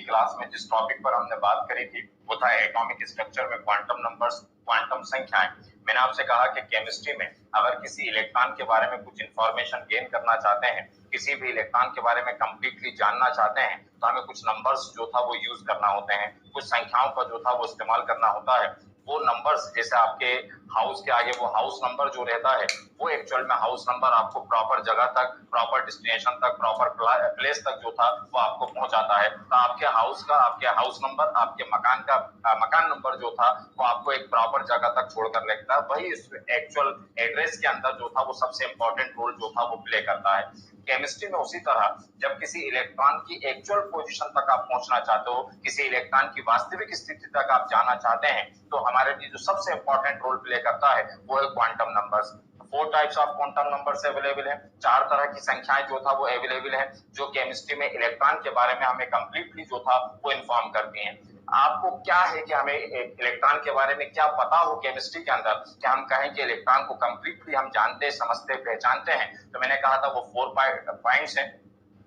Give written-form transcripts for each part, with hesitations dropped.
Class में जिस topic पर हमने बात करी थी वो था एटॉमिक स्ट्रक्चर में क्वांटम नंबर्स, क्वांटम संख्याएं। मैंने आपसे कहा कि केमिस्ट्री में अगर किसी इलेक्ट्रॉन के बारे में कुछ इंफॉर्मेशन गेन करना चाहते हैं, किसी भी इलेक्ट्रॉन के बारे में कंप्लीटली जानना चाहते हैं, तो हमें कुछ नंबर्स जो था वो यूज करना होते हैं, कुछ संख्याओं का जो था वो इस्तेमाल करना होता है। वो नंबर्स जैसे आपके हाउस के आगे वो हाउस नंबर जो रहता है वो एक्चुअल में हाउस नंबर आपको प्रॉपर जगह तक, प्रॉपर डेस्टिनेशन तक, प्रॉपर प्लेस तक जो था वो आपको पहुंचाता है। तो आपके हाउस का, आपके हाउस नंबर, आपके मकान का मकान नंबर जो था वो आपको एक प्रॉपर जगह तक छोड़कर लगता है। वही इस एक्चुअल एड्रेस के अंदर जो था वो सबसे इंपॉर्टेंट रोल जो था वो प्ले करता है। केमिस्ट्री में उसी तरह जब किसी इलेक्ट्रॉन की एक्चुअल पोजीशन तक आप पहुंचना चाहते हो, किसी इलेक्ट्रॉन की वास्तविक स्थिति तक आप जाना चाहते हैं, तो हमारे लिए जो सबसे इंपॉर्टेंट रोल प्ले करता है वो है quantum numbers. 4 types of quantum numbers available है, 4 तरह की संख्याएं जो था वो अवेलेबल है जो केमिस्ट्री में इलेक्ट्रॉन के बारे में हमें कंप्लीटली जो था वो इन्फॉर्म करती हैं। आपको क्या है कि हमें इलेक्ट्रॉन के बारे में क्या पता हो केमिस्ट्री के अंदर कि हम कहें कि इलेक्ट्रॉन को कंप्लीटली हम जानते, समझते, पहचानते हैं? तो मैंने कहा था वो 4 पॉइंट्स हैं।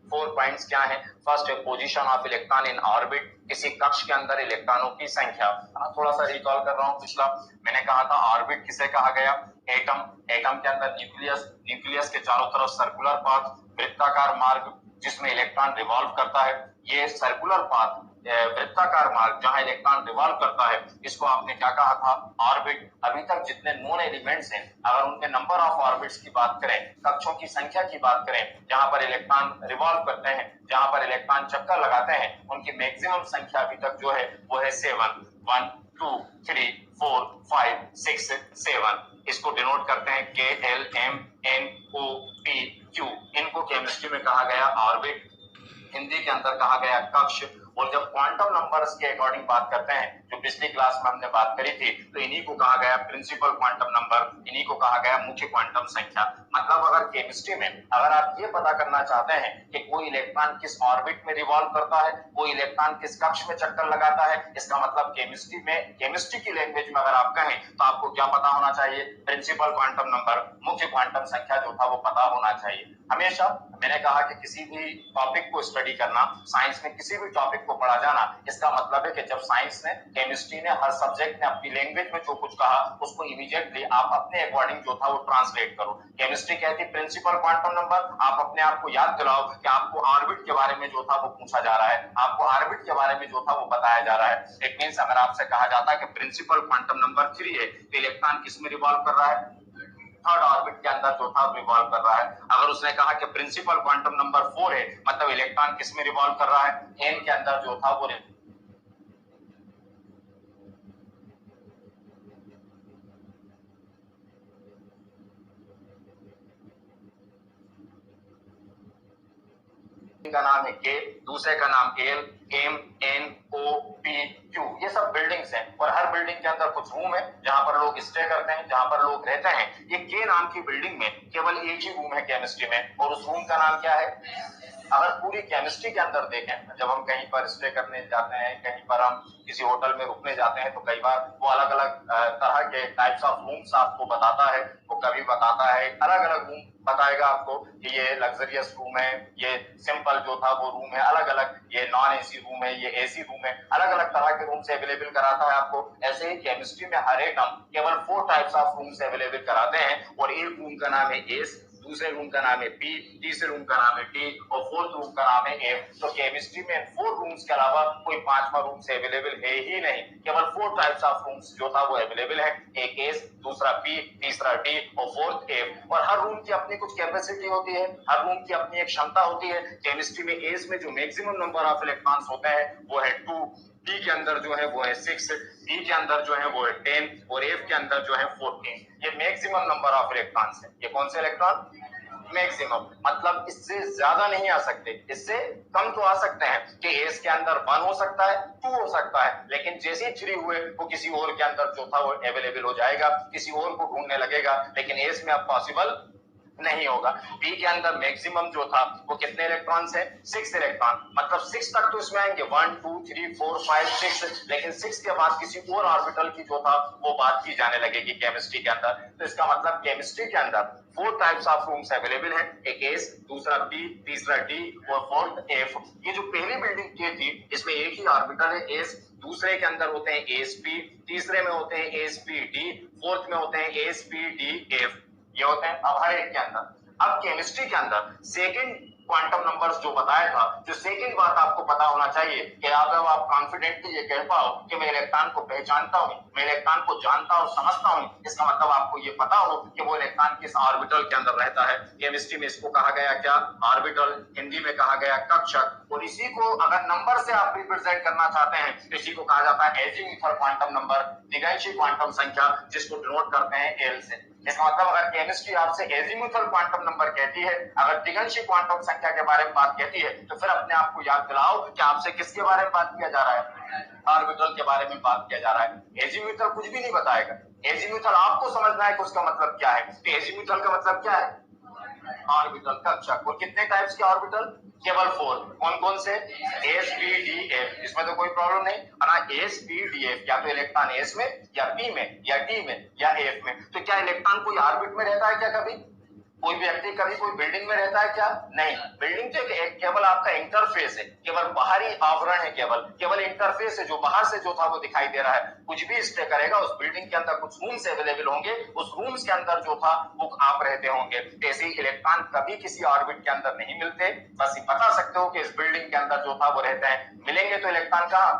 4 पॉइंट्स क्या है? फर्स्ट है position of electron in orbit, किसी कक्ष के अंदर इलेक्ट्रॉनों की संख्या। थोड़ा सा रिकॉल कर रहा हूं पिछला, मैंने कहा था ऑर्बिट किसे कहा गया? एटम। एटम के अंदर न्यूक्लियस, न्यूक्लियस के चारों तरफ सर्कुलर पाथ, वृत्ताकार मार्ग जिसमें इलेक्ट्रॉन रिवॉल्व करता है। ये सर्कुलर पाथ, वृत्ताकार मार्ग जहां इलेक्ट्रॉन रिवॉल्व करता है, इसको आपने क्या कहा था? ऑर्बिट। अभी तक जितने नोन एलिमेंट्स हैं, अगर उनके नंबर ऑफ ऑर्बिट्स की बात करें, कक्षों की संख्या की बात करें, जहां पर इलेक्ट्रॉन रिवॉल्व करते हैं, जहां पर इलेक्ट्रॉन चक्कर लगाते हैं, उनकी मैक्सिमम संख्या अभी तक जो है वो है 7। 1 2 3 4 5 6 7। इसको डिनोट करते हैं K L M N O P Q. इनको केमिस्ट्री में कहा गया ऑर्बिट, हिंदी के अंदर कहा गया कक्ष। और जब क्वांटम नंबर्स के अकॉर्डिंग बात करते हैं, जो पिछली क्लास में हमने बात करी थी, तो इन्हीं को कहा गया प्रिंसिपल क्वांटम नंबर, इन्हीं को कहा गया मुख्य क्वांटम संख्या। मतलब अगर केमिस्ट्री में अगर आप ये पता करना चाहते हैं कि कोई इलेक्ट्रॉन किस ऑर्बिट में रिवॉल्व करता है, कोई इलेक्ट्रॉन किस कक्ष में चक्कर लगाता है, इसका मतलब केमिस्ट्री में, केमिस्ट्री की लैंग्वेज में अगर आप कहें तो आपको क्या पता होना चाहिए? प्रिंसिपल क्वांटम नंबर, मुख्य क्वांटम संख्या जो था वो पता होना चाहिए। हमेशा मैंने कहा कि किसी भी टॉपिक को स्टडी करना, साइंस में किसी भी टॉपिक को पढ़ा जाना, इसका मतलब है कि जब साइंस ने, केमिस्ट्री ने, हर सब्जेक्ट ने अपनी लैंग्वेज में जो कुछ कहा उसको इमीडिएटली आप अपने अकॉर्डिंग जो था वो ट्रांसलेट करो। केमिस्ट्री कहती प्रिंसिपल क्वांटम नंबर, आप अपने आप को याद दिलाओ कि आपको ऑर्बिट के बारे में जो था वो पूछा जा रहा है, आपको ऑर्बिट के बारे में जो था वो बताया जा रहा है। इट मींस अगर आपसे कहा जाता है कि प्रिंसिपल क्वांटम नंबर 3 है, तो इलेक्ट्रॉन किस में रिवॉल्व कर रहा है? थर्ड ऑर्बिट के अंदर जो था रिवॉल्व कर रहा है। अगर उसने कहा कि प्रिंसिपल क्वांटम नंबर 4 है, मतलब इलेक्ट्रॉन किस में रिवॉल्व कर रहा है? एन के अंदर जो था वो का नाम है के, दूसरे का नाम L, M, N, O, P, Q. ये सब बिल्डिंग्स हैं और हर बिल्डिंग के अंदर कुछ रूम है जहां पर लोग स्टे करते हैं, जहां पर लोग रहते हैं। ये के नाम की बिल्डिंग में केवल एक ही रूम है केमिस्ट्री में, और उस रूम का नाम क्या है? अगर पूरी केमिस्ट्री के अंदर देखें, जब हम कहीं पर स्टे करने जाते हैं, कहीं पर हम किसी होटल में रुकने जाते हैं, तो कई बार वो अलग अलग तरह के टाइप्स ऑफ रूम्स आपको बताता है। वो कभी बताता है अलग अलग रूम बताएगा आपको कि ये लग्जरियस रूम है, ये सिंपल जो था वो रूम है, अलग अलग, ये नॉन एसी रूम है, ये एसी रूम है, अलग अलग तरह के रूम से अवेलेबल कराता है आपको। ऐसे ही केमिस्ट्री में हर एक हम केवल 4 टाइप्स ऑफ रूम से अवेलेबल कराते हैं, और एक रूम का नाम है एस, दूसरे रूम का नाम है पी, तीसरे रूम का नाम है टी, और फोर्थ रूम का नाम है एफ। तो केमिस्ट्री में 4 रूम्स के अलावा कोई 5वां रूम से अवेलेबल है ही नहीं, केवल 4 टाइप्स ऑफ रूम्स जो था वो अवेलेबल है, एक एस, दूसरा पी, तीसरा टी और फोर्थ एफ। और हर रूम की अपनी कुछ कैपेसिटी होती है, हर रूम की अपनी एक क्षमता होती है। केमिस्ट्री में एस में जो मैक्सिमम नंबर ऑफ इलेक्ट्रॉन्स होते हैं वो है 2, टी के अंदर जो है वो है 6, डी के अंदर जो है वो है 10, और एफ के अंदर जो है 14। ये मैक्सिमम नंबर ऑफ इलेक्ट्रॉन्स है। ये कौन से इलेक्ट्रॉन? मैक्सिमम, मतलब इससे ज्यादा नहीं आ सकते, इससे कम तो आ सकते हैं कि एस के अंदर 1 हो सकता है, 2 हो सकता है, लेकिन जैसे ही 3 हुए वो किसी और के अंदर जो था वो अवेलेबल हो जाएगा, किसी और को ढूंढने लगेगा। लेकिन एस में अब पॉसिबल नहीं होगा। पी के अंदर मैक्सिमम जो था वो कितने इलेक्ट्रॉन्स है? 6 इलेक्ट्रॉन, मतलब 6 तक तो इसमें आएंगे, 1 2 3 4 5 6, लेकिन 6 के बाद किसी और ऑर्बिटल की जो था वो बात की जाने लगेगी केमिस्ट्री के अंदर। तो इसका मतलब केमिस्ट्री के अंदर 4 टाइप्स ऑफ रूम्स अवेलेबल है, एक एस, दूसरा पी, तीसरा डी और फोर्थ एफ। ये जो पहली बिल्डिंग के थी इसमें एक ही ऑर्बिटल है एस, दूसरे के अंदर होते हैं एस पी, तीसरे में होते हैं एस पी डी, फोर्थ में होते हैं एस पी डी एफ, ये होते हैं अब हर एक के अंदर। अब केमिस्ट्री के अंदर सेकंड क्वांटम नंबर्स जो बताया था, जो सेकंड बात आपको पता होना चाहिए कि अगर आप कॉन्फिडेंटली ये कह पाओ कि मैं इलेक्ट्रॉन को पहचानता हूं, मैं इलेक्ट्रॉन को जानता और समझता हूं, इसका मतलब आपको ये पता हो कि वो इलेक्ट्रॉन किस ऑर्बिटल के अंदर रहता है। केमिस्ट्री में इसको कहा गया क्या? ऑर्बिटल, हिंदी में कहा गया कक्षक। और इसी को अगर नंबर से आप रिप्रेजेंट करना चाहते हैं तो इसी को कहा जाता है एजीमुथल क्वांटम नंबर, दिगंशी क्वांटम संख्या, जिसको डिनोट करते हैं एल से। इसका मतलब अगर केमिस्ट्री आपसे एजीमुथल क्वांटम नंबर कहती है, अगर दिगंशी क्वांटम संख्या के बारे में बात कहती है, तो फिर अपने आप को याद दिलाओ कि आपसे किसके बारे में बात किया जा रहा है? ऑर्बिटल के बारे में बात किया जा रहा है। एजीमुथल कुछ भी नहीं बताएगा, एजीमुथल आपको समझना है कि उसका मतलब क्या है। तो एजीमुथल का मतलब क्या है? ऑर्बिटल, कक्षक। और कितने टाइप्स के ऑर्बिटल? केवल 4। कौन कौन से? एस पी डी एफ, इसमें तो कोई प्रॉब्लम नहीं है ना। एस पी डी एफ, या तो इलेक्ट्रॉन एस में या पी में या डी में या एफ में। तो क्या इलेक्ट्रॉन कोई ऑर्बिट में रहता है क्या? कभी कोई व्यक्ति कभी कोई बिल्डिंग में रहता है क्या? नहीं। बिल्डिंग तो एक केवल आपका इंटरफेस है, केवल बाहरी आवरण है, केवल इंटरफेस है जो बाहर से जो था वो दिखाई दे रहा है। कुछ भी स्टे करेगा, उस बिल्डिंग के अंदर कुछ रूम्स अवेलेबल होंगे, उस रूम्स के अंदर जो था वो आप रहते होंगे। ऐसे ही इलेक्ट्रॉन कभी किसी ऑर्बिट के अंदर नहीं मिलते, बस ये बता सकते हो कि इस बिल्डिंग के अंदर जो था वो रहते हैं। मिलेंगे तो इलेक्ट्रॉन कहां?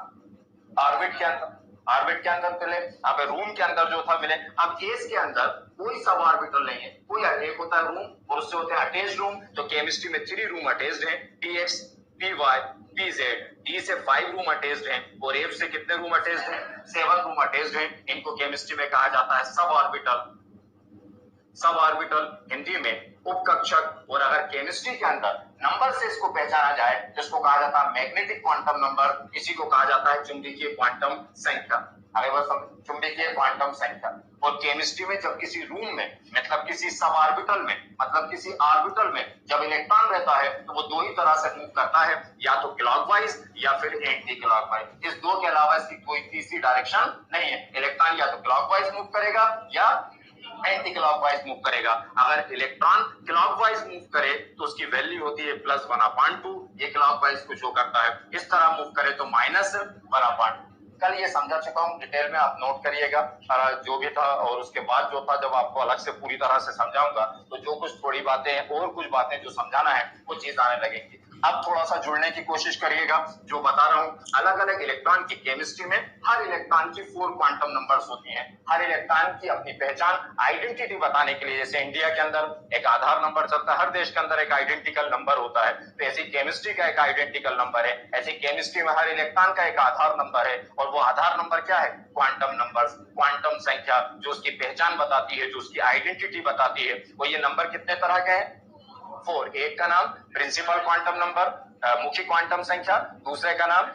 ऑर्बिट के अंदर। ऑर्बिट के अंदर मिले, अब रूम के अंदर जो था मिले। अब एस के अंदर कोई सब ऑर्बिटल नहीं है, कोई एक होता है रूम और उससे होते हैं अटैच्ड रूम। तो केमिस्ट्री में 3 रूम अटैच्ड हैं, px, py, pz। डी से 5 रूम अटैच्ड हैं और एफ से कितने रूम अटैच्ड हैं? 7 रूम अटैच्ड हैं। इनको केमिस्ट्री में कहा जाता है sub orbital. Sub orbital Hindi में उपकक्षक। और अगर केमिस्ट्री के अंदर नंबर से इसको पहचाना जाए तो इसको कहा जाता है मैग्नेटिक क्वांटम नंबर, इसी को कहा जाता है चुंबकीय क्वांटम संख्या। अरे बस चुंबकीय क्वांटम संख्या। और केमिस्ट्री में जब किसी रूम में, मतलब किसी सब ऑर्बिटल में, मतलब किसी ऑर्बिटल में जब इलेक्ट्रॉन रहता है तो वो दो ही तरह से मूव करता है, या तो क्लॉकवाइज या फिर एंटी क्लॉकवाइज। इस दो के अलावा इसकी कोई तीसरी डायरेक्शन नहीं है। इलेक्ट्रॉन या तो क्लॉकवाइज मूव करेगा या एंटी क्लॉकवाइज मूव करेगा। अगर इलेक्ट्रॉन क्लॉकवाइज मूव करे तो उसकी वैल्यू होती है +1/2। ये क्लॉकवाइज को शो करता है। इस तरह मूव करे तो -1/2। कल ये समझा चुका हूं, डिटेल में आप नोट करिएगा जो भी था। और उसके बाद जो था जब आपको अलग से पूरी तरह से समझाऊंगा तो जो कुछ थोड़ी बातें हैं और कुछ बातें जो समझाना है वो चीज आने लगेंगी। अब थोड़ा सा जुड़ने की कोशिश करिएगा। जो बता रहा हूं, अलग अलग इलेक्ट्रॉन की केमिस्ट्री में हर इलेक्ट्रॉन की 4 क्वांटम नंबर्स होती हैं। हर इलेक्ट्रॉन की अपनी पहचान, आइडेंटिटी बताने के लिए, जैसे इंडिया के अंदर एक आधार नंबर चलता है, हर देश के अंदर एक आइडेंटिकल नंबर होता है। तो ऐसी केमिस्ट्री का एक आइडेंटिकल नंबर है। ऐसी केमिस्ट्री में हर इलेक्ट्रॉन का एक आधार नंबर है। और वो आधार नंबर क्या है? क्वांटम नंबर, क्वांटम संख्या, जो उसकी पहचान बताती है, जो उसकी आइडेंटिटी बताती है। वो ये नंबर कितने तरह के हैं? 4। एक का नाम प्रिंसिपल क्वांटम नंबर, मुख्य क्वांटम संख्या, दूसरे का नाम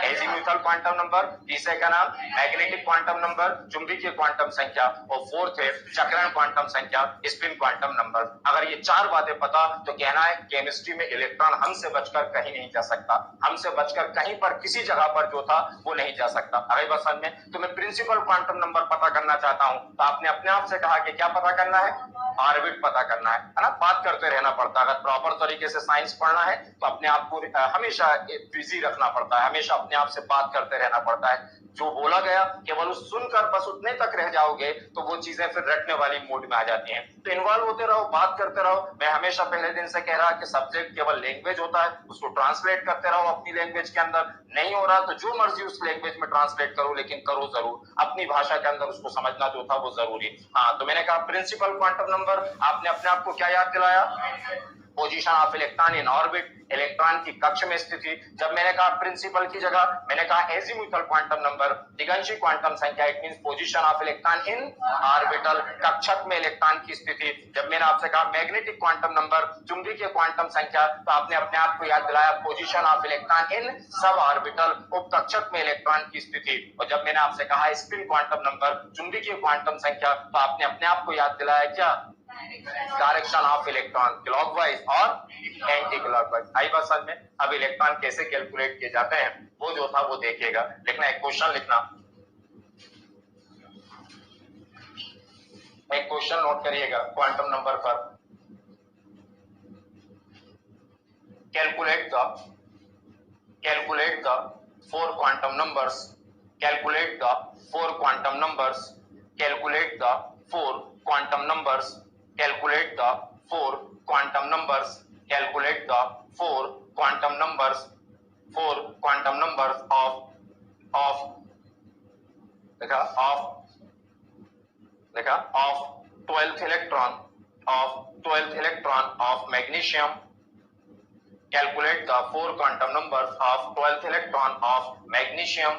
एजीमुथल क्वांटम नंबर, तीसरे का नाम मैग्नेटिक क्वांटम नंबर, चुंबकीय क्वांटम संख्या, और फोर्थ है चक्रण क्वांटम संख्या, स्पिन क्वांटम नंबर। अगर ये 4 बातें पता तो कहना है केमिस्ट्री में इलेक्ट्रॉन हमसे बचकर कहीं नहीं जा सकता, हमसे बचकर कहीं पर किसी जगह पर जो था वो नहीं जा सकता। अरे बस समझ में। तो मैं प्रिंसिपल क्वांटम नंबर पता करना चाहता हूं तो आपने अपने आप से कहा कि क्या पता करना है? ऑर्बिट पता करना है ना। बात करते रहना पड़ता है। अगर प्रॉपर तरीके से साइंस पढ़ना है तो अपने आप को हमेशा बिजी रखना पड़ता है, हमेशा अपने आप से बात करते रहना पड़ता है। जो बोला गया केवल उस सुनकर बस उतने तक रह जाओगे तो वो चीजें फिर रटने वाली मूड में आ जाती हैं। तो इन्वॉल्व होते रहो, बात करते रहो। मैं हमेशा पहले दिन से कह रहा कि सब्जेक्ट केवल लैंग्वेज होता है, उसको ट्रांसलेट करते रहो अपनी लैंग्वेज के अंदर। नहीं हो रहा तो जो मर्जी उस लैंग्वेज में ट्रांसलेट करो, लेकिन करो जरूर। अपनी भाषा के अंदर उसको समझना जो था वो जरूरी। हाँ, तो मैंने कहा प्रिंसिपल क्वांटम नंबर। आपने अपने आप को क्या याद दिलाया? Position of electron in orbit, electron की कक्ष में स्थिति। जब मैंने कहा प्रिंसिपल की जगह मैंने कहा एजीमुथल क्वांटम नंबर, दिगंशी क्वांटम संख्या, it means position of electron in orbital, कक्षक में इलेक्ट्रॉन की स्थिति। जब मैंने आपसे कहा मैग्नेटिक क्वांटम नंबर, चुंबकीय क्वांटम संख्या, तो आपने अपने आप को याद दिलाया position of electron in sub orbital, उपकक्षक में इलेक्ट्रॉन की स्थिति। और जब मैंने आपसे कहा स्पिन क्वांटम नंबर, चुंबकीय क्वांटम संख्या, तो आपने अपने आप को याद दिलाया क्या? डायरेक्शन ऑफ इलेक्ट्रॉन क्लॉकवाइज और एंटी क्लॉकवाइज। आई बात समझ में। अब इलेक्ट्रॉन कैसे कैलकुलेट किए जाते हैं वो जो था वो देखिएगा। लिखना एक क्वेश्चन लिखना, एक क्वेश्चन नोट करिएगा क्वांटम नंबर पर। Calculate the four quantum numbers, calculate the four quantum numbers, calculate the four quantum numbers, calculate the four quantum numbers, calculate the four quantum numbers, four quantum numbers of देखा of 12th electron of magnesium, calculate the four quantum numbers of 12th electron of magnesium।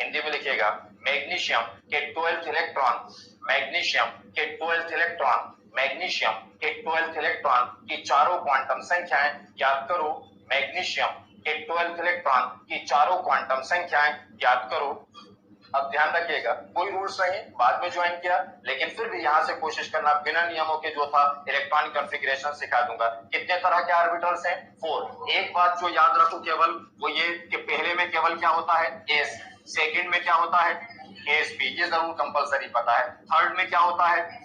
Hindi में लिखिएगा magnesium के 12th electron, magnesium के 12th electron, magnesium के 12th electron की चारों quantum संख्याएं याद करो। मैग्नीशियम के 12th इलेक्ट्रॉन की चारों क्वांटम संख्याएं याद करो। अब ध्यान रखिएगा कोई रूल्स नहीं, बाद में ज्वाइन किया, लेकिन फिर भी यहां से कोशिश करना बिना नियमों के जो था इलेक्ट्रॉनिक कॉन्फ़िगरेशन सिखा दूंगा। कितने तरह के ऑर्बिटल्स हैं? 4। एक बात जो याद रखो केवल वो ये कि पहले में केवल क्या होता है? एस, सेकंड में क्या होता है? एसपी, ये जरूर कंपलसरी पता है। थर्ड में क्या होता है?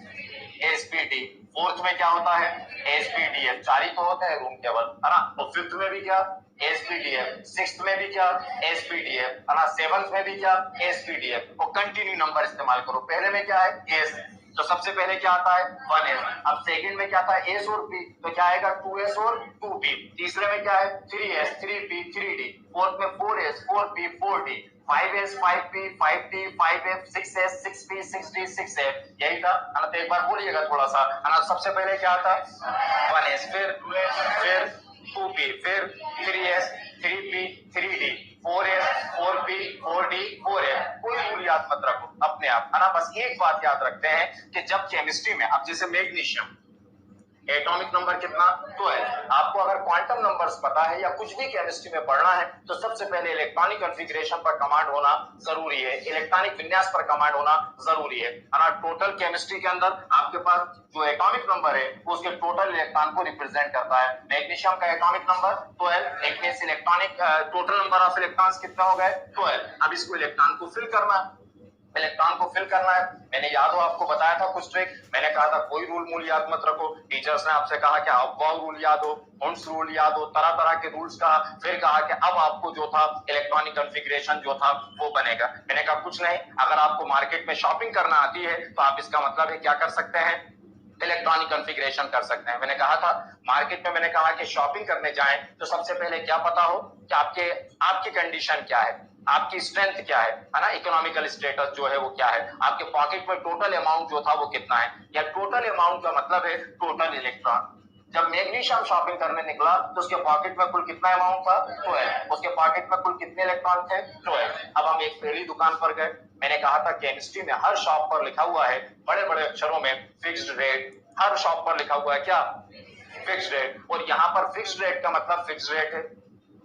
एसपीडी। फोर्थ में क्या होता है? एसपीडीएफ। 4 ही तो होते हैं रूम केवल, है ना। तो फिफ्थ में भी क्या? एसपीडीएफ। सिक्स्थ में भी क्या? एसपीडीएफ, है ना। सेवंथ में भी क्या? एसपीडीएफ। और कंटिन्यू नंबर इस्तेमाल करो। पहले में क्या है? एस, तो सबसे पहले क्या आता है? 1s। अब सेकंड में क्या आता है? एस और पी, तो क्या आएगा? 2s और 2p। तीसरे में क्या है? 3s, 3p, 3d। फोर्थ में 4s, 4p, 4d। 5s, 5p, 5d, 5f, 6s, 6p, 6d, 6f। यही था, है ना। तो एक बार बोलिएगा थोड़ा सा, है ना। सबसे पहले क्या आता? 1s, फिर 2p, फिर 3s, 3p, 3d, 4s, 4p, 4d, 4f। कोई रूल याद मत रखो अपने आप, है ना। बस एक बात याद रखते हैं कि जब केमिस्ट्री में, अब जैसे मैग्नीशियम एटॉमिक नंबर कितना? 12। आपको अगर क्वांटम नंबर्स पता है या कुछ भी केमिस्ट्री में पढ़ना है तो सबसे पहले इलेक्ट्रॉनिक कॉन्फ़िगरेशन पर कमांड होना जरूरी है, इलेक्ट्रॉनिक विन्यास पर कमांड होना जरूरी है ना। टोटल केमिस्ट्री के अंदर आपके पास जो एटॉमिक नंबर है उसके टोटल इलेक्ट्रॉन को रिप्रेजेंट करता है। मैग्नीशियम का एटॉमिक नंबर 12, एक में electronic total number of electrons कितना हो गए? 12। अब इसको इलेक्ट्रॉन को फिल करना है, इलेक्ट्रॉन को फिल करना है। मैंने याद हो आपको बताया था कुछ ट्रिक, मैंने कहा था कोई रूल याद मत रखो। टीचर्स ने आपसे कहा कि अबॉव रूल याद हो, हुंस रूल याद हो, तरह तरह के रूल्स कहा, फिर कहा कि अब आपको जो था इलेक्ट्रॉनिक कॉन्फ़िगरेशन जो था वो बनेगा। मैंने कहा कुछ नहीं, अगर आपको मार्केट में शॉपिंग करना आती है तो आप इसका मतलब है क्या कर सकते हैं? इलेक्ट्रॉनिक कॉन्फ़िगरेशन कर सकते हैं। मैंने कहा था मार्केट में, मैंने कहा कि शॉपिंग करने जाएं तो सबसे पहले क्या पता हो कि आपकी कंडीशन क्या है, आपकी स्ट्रेंथ क्या है ना। इकोनॉमिकल स्टेटस जो है वो क्या है, आपके पॉकेट में टोटल अमाउंट जो था वो कितना है, या टोटल अमाउंट का मतलब है टोटल इलेक्ट्रॉन। जब मैग्नीशियम शॉपिंग करने निकला तो उसके पॉकेट में कुल कितना अमाउंट था? 12। उसके पॉकेट में कुल कितने इलेक्ट्रॉन थे? 12। अब हम एक पहली दुकान पर गए, मैंने कहा था केमिस्ट्री में हर शॉप पर लिखा हुआ है बड़े बड़े अक्षरों में फिक्स्ड रेट। हर शॉप पर लिखा हुआ है क्या? Fixed rate. और यहाँ पर फिक्स्ड रेट का मतलब फिक्स्ड रेट है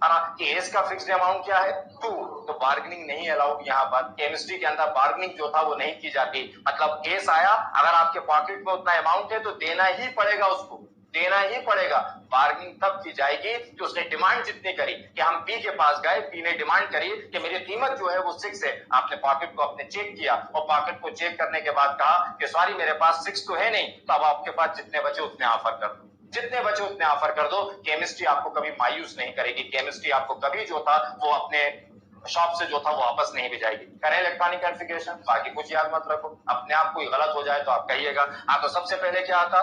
ना। एस का फिक्स्ड अमाउंट क्या है? 2। तो बार्गेनिंग नहीं अलाउड यहाँ पर। केमिस्ट्री के अंदर बार्गेनिंग जो था वो नहीं की जाती। मतलब एस आया, अगर आपके पॉकेट में उतना अमाउंट है तो देना ही पड़ेगा, उसको देना ही पड़ेगा। बार्गेनिंग तब की जाएगी कि उसने डिमांड जितनी करी, कि हम पी के पास गए, पी ने डिमांड करी कि मेरी कीमत जो है वो 6 है। आपने पॉकेट को अपने चेक किया और पॉकेट को चेक करने के बाद कहा कि सॉरी मेरे पास 6 तो है नहीं, तो अब आपके पास जितने बचे उतने ऑफर कर दो, जितने बचे उतने ऑफर कर दो। केमिस्ट्री आपको कभी मायूस नहीं करेगी, केमिस्ट्री आपको कभी जो था वो अपने शॉप से जो था वो वापस नहीं भी जाएगी। करें इलेक्ट्रॉनिक कॉन्फ़िगरेशन, बाकी कुछ याद मत रखो, अपने आप कोई गलत हो जाए तो आप कहिएगा। तो सबसे पहले क्या आता?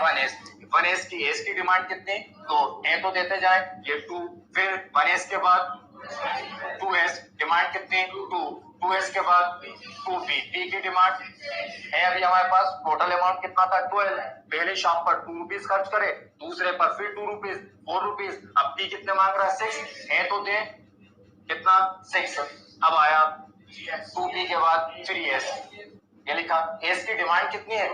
1s। 1s की एस की डिमांड कितनी? तो ए तो देते जाए, ये 2। फिर 1s के बाद 2s डिमांड कितनी? 2। 2s के बाद 2p, p की डिमांड है अभी हमारे पास टोटल अमाउंट कितना था? 12। पहले शॉप पर 2 रुपीज खर्च करे, दूसरे पर फिर 2 रुपीज, 4 रुपीज। अब p कितने मांग रहा है? 6 है तो दे, कितना? 6। अब आया 2p के बाद 3s, ये लिखा। एस की डिमांड कितनी है?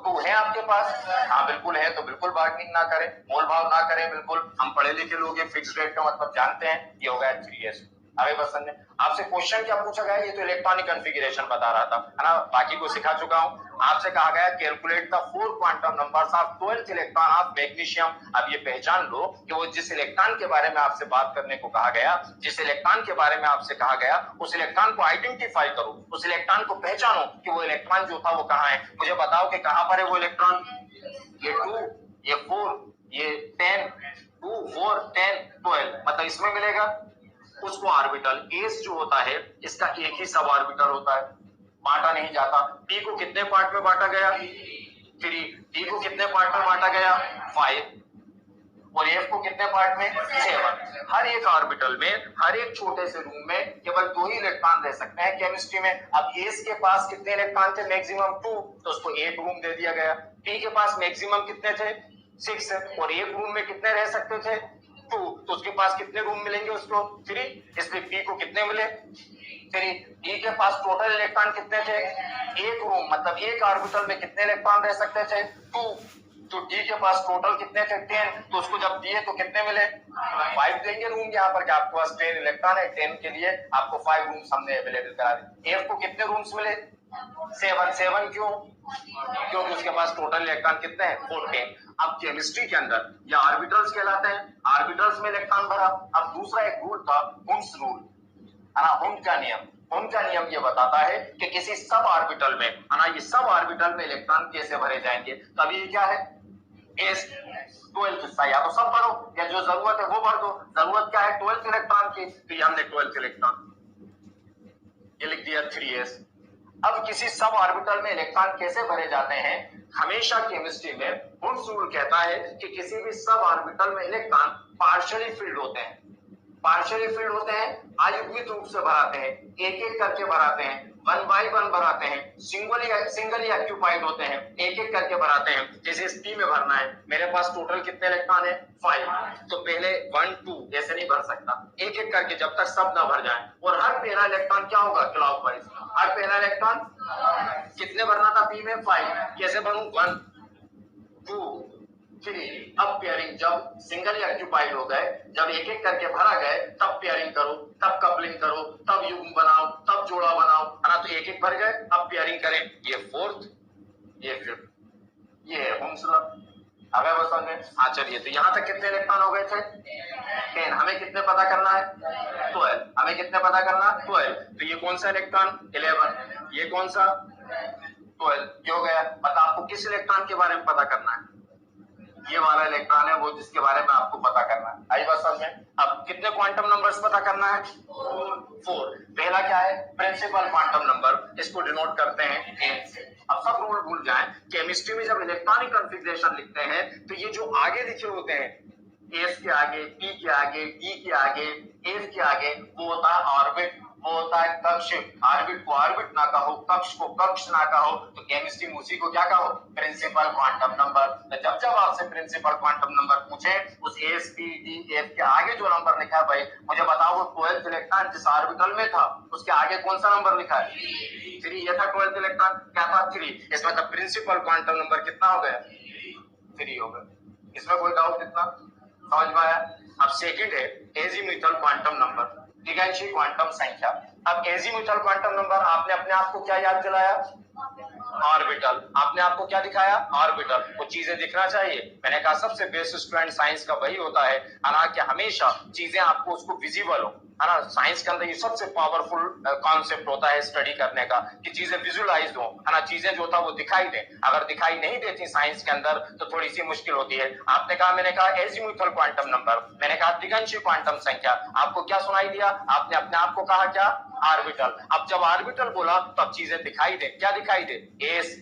2 है आपके पास? हाँ बिल्कुल है, तो बिल्कुल बार्गेनिंग ना करें, मोल भाव ना करें, बिल्कुल। हम पढ़े लिखे लोग हैं, फिक्स रेट का मतलब जानते हैं, ये हो गया 3s। अभी पसंद है। आपसे क्वेश्चन क्या पूछा गया, ये तो इलेक्ट्रॉनिक कॉन्फ़िगरेशन बता रहा था, है ना, बाकी को सिखा चुका हूं। आपसे कहा गया calculate the 4 quantum numbers of 12th electron of magnesium. अब ये पहचान लो कि वो जिस इलेक्ट्रॉन के बारे में आपसे बात करने को कहा गया, जिस इलेक्ट्रॉन के बारे में आपसे कहा गया, उस इलेक्ट्रॉन को आइडेंटिफाई करो, उस इलेक्ट्रॉन को पहचानो कि वो इलेक्ट्रॉन जो था वो कहाँ है। मुझे बताओ कि कहां पर है वो इलेक्ट्रॉन। ये 2, ये 4, ये 10, 2, 4, 10, 12, मतलब इसमें मिलेगा। उसको ऑर्बिटल एस जो होता है इसका एक ही सब ऑर्बिटल होता है, बांटा नहीं जाता। पी को कितने पार्ट में बांटा गया, 3। डी को कितने पार्ट में बांटा गया, 5। और एफ को कितने पार्ट में, 7। हर एक ऑर्बिटल में, हर एक छोटे से रूम में केवल 2 ही इलेक्ट्रॉन रह सकते हैं केमिस्ट्री में। अब एस के पास कितने इलेक्ट्रॉन थे, मैक्सिमम 2, तो उसको 8 रूम दे दिया गया। पी के पास मैक्सिमम कितने थे, 6, और एक रूम में कितने रह सकते थे, 2, तो उसके पास कितने रूम मिलेंगे उसको, 3, इसलिए पी को कितने मिले, 3। डी के पास टोटल इलेक्ट्रॉन कितने थे, एक रूम, मतलब एक ऑर्बिटल में कितने इलेक्ट्रॉन रह सकते थे, 2, तो डी के पास टोटल कितने थे, 10, तो उसको जब दिए तो कितने मिले, 5 देंगे रूम यहाँ पर, क्या आपके पास 10 इलेक्ट्रॉन है, 10 के लिए आपको 5 रूम्स हमने अवेलेबल करा दिए। एफ को कितने रूम्स मिले, 7 क्यों, क्योंकि उसके पास टोटल इलेक्ट्रॉन कितने हैं, 14। अब केमिस्ट्री के अंदर ये ऑर्बिटल्स कहलाते हैं, ऑर्बिटल्स में इलेक्ट्रॉन भरा। अब दूसरा एक रूल था, हुम्स रूल, है ना, हुम का नियम। हुम का नियम ये बताता है कि किसी सब ऑर्बिटल में, है ना, ये सब ऑर्बिटल में इलेक्ट्रॉन कैसे भरे जाएंगे। तब ये क्या है, एस 12th हिस्सा, या तो सब भरो या जो जरूरत है वो भर दो। जरूरत क्या है, 12th इलेक्ट्रॉन की, तो ये हमने 12th इलेक्ट्रॉन ये लिख दिया 3s। अब किसी सब ऑर्बिटल में इलेक्ट्रॉन कैसे भरे जाते हैं, हमेशा केमिस्ट्री में हुम्स रूल कहता है कि किसी भी सब ऑर्बिटल में इलेक्ट्रॉन पार्शियली फिल्ड होते हैं। पार्शियली फिल्ड होते हैं, अयुग्मित रूप से भराते हैं, एक एक करके भराते हैं, 1 बाय 1 भराते हैं, सिंगली ऑक्यूपाइड होते हैं, एक एक करके भराते हैं। जैसे इस पी में भरना है, मेरे पास टोटल कितने इलेक्ट्रॉन है, 5, तो पहले 1, 2 ऐसे नहीं भर सकता, एक एक करके जब तक सब ना भर जाए। और हर पहला इलेक्ट्रॉन क्या होगा, क्लॉकवाइज। हर पहला इलेक्ट्रॉन कितने भरना था, पी में 5, कैसे भरूं, 1, 2, 3। अब पेयरिंग जब सिंगल ऑक्यूपाइड हो गए, जब एक एक करके भरा गए, तब पेयरिंग करो, तब कपलिंग करो, तब युग्म बनाओ, तब जोड़ा बनाओ, है ना। तो एक एक भर गए, अब पेयरिंग करें, ये 4th, ये 5th, ये है हुम्स लॉ। अब बस समझे, हाँ चलिए, तो यहाँ तक कितने इलेक्ट्रॉन हो गए थे, 10। हमें कितने पता करना है, 12। हमें कितने पता करना, 12। तो ये कौन सा इलेक्ट्रॉन, 11, ये कौन सा, 12, ये हो गया। मतलब आपको किस इलेक्ट्रॉन के बारे में पता करना है, ये वाला इलेक्ट्रॉन है वो जिसके बारे में आपको पता करना है। आई बात समझ में। अब कितने क्वांटम नंबर्स पता करना है, 4। पहला क्या है, प्रिंसिपल क्वांटम नंबर, इसको डिनोट करते हैं n से। अब सब रूल भूल जाएं, केमिस्ट्री में जब इलेक्ट्रॉनिक कॉन्फ़िगरेशन लिखते हैं तो ये जो आगे लिखे होते हैं, एस के आगे, पी के आगे, डी के आगे, एफ के आगे, वो होता है ऑर्बिट, वो होता है कक्ष। ऑर्बिट को ऑर्बिट ना कहो, कक्ष को कक्ष ना कहो, तो केमिस्ट्री में उसी को क्या कहो, प्रिंसिपल क्वांटम नंबर। तो जब जब आपसे प्रिंसिपल क्वांटम नंबर पूछे, उस एस, पी, डी, एफ के आगे जो नंबर लिखा है, भाई मुझे बताओ वो 12th इलेक्ट्रॉन जिस ऑर्बिटल में था उसके आगे कौन सा नंबर लिखा है, 3। ये था 12th इलेक्ट्रॉन, क्या था, 3। इसमें मतलब प्रिंसिपल क्वांटम नंबर कितना हो गया, 3 हो गया। इसमें कोई डाउट कितना, समझ में आया। अब सेकंड है एजीम्यूथल क्वांटम नंबर, दिगंशी क्वांटम संख्या। अब एजीम्यूथल क्वांटम नंबर आपने अपने आप को क्या याद दिलाया, ऑर्बिटल। आपने आपको क्या दिखाया, ऑर्बिटल। वो चीजें दिखना चाहिए। मैंने कहा सबसे बेस्ट स्टूडेंट साइंस का वही होता है ना, कि हमेशा चीजें आपको उसको विजिबल हो, है ना। साइंस के अंदर ये सबसे पावरफुल कॉन्सेप्ट होता है स्टडी करने का, कि चीजें विजुअलाइज हो, है ना, चीजें जो था वो दिखाई दे। अगर दिखाई नहीं देती साइंस के अंदर तो थोड़ी सी मुश्किल होती है। आपने कहा, मैंने कहा एजीम्यूथल क्वांटम नंबर, मैंने कहा दिगंशी क्वांटम संख्या। आपको क्या सुनाई दिया, आपने अपने आप को कहा क्या, ऑर्बिटल। अब जब ऑर्बिटल बोला तब चीजें दिखाई दे, क्या दिखाई दे, S,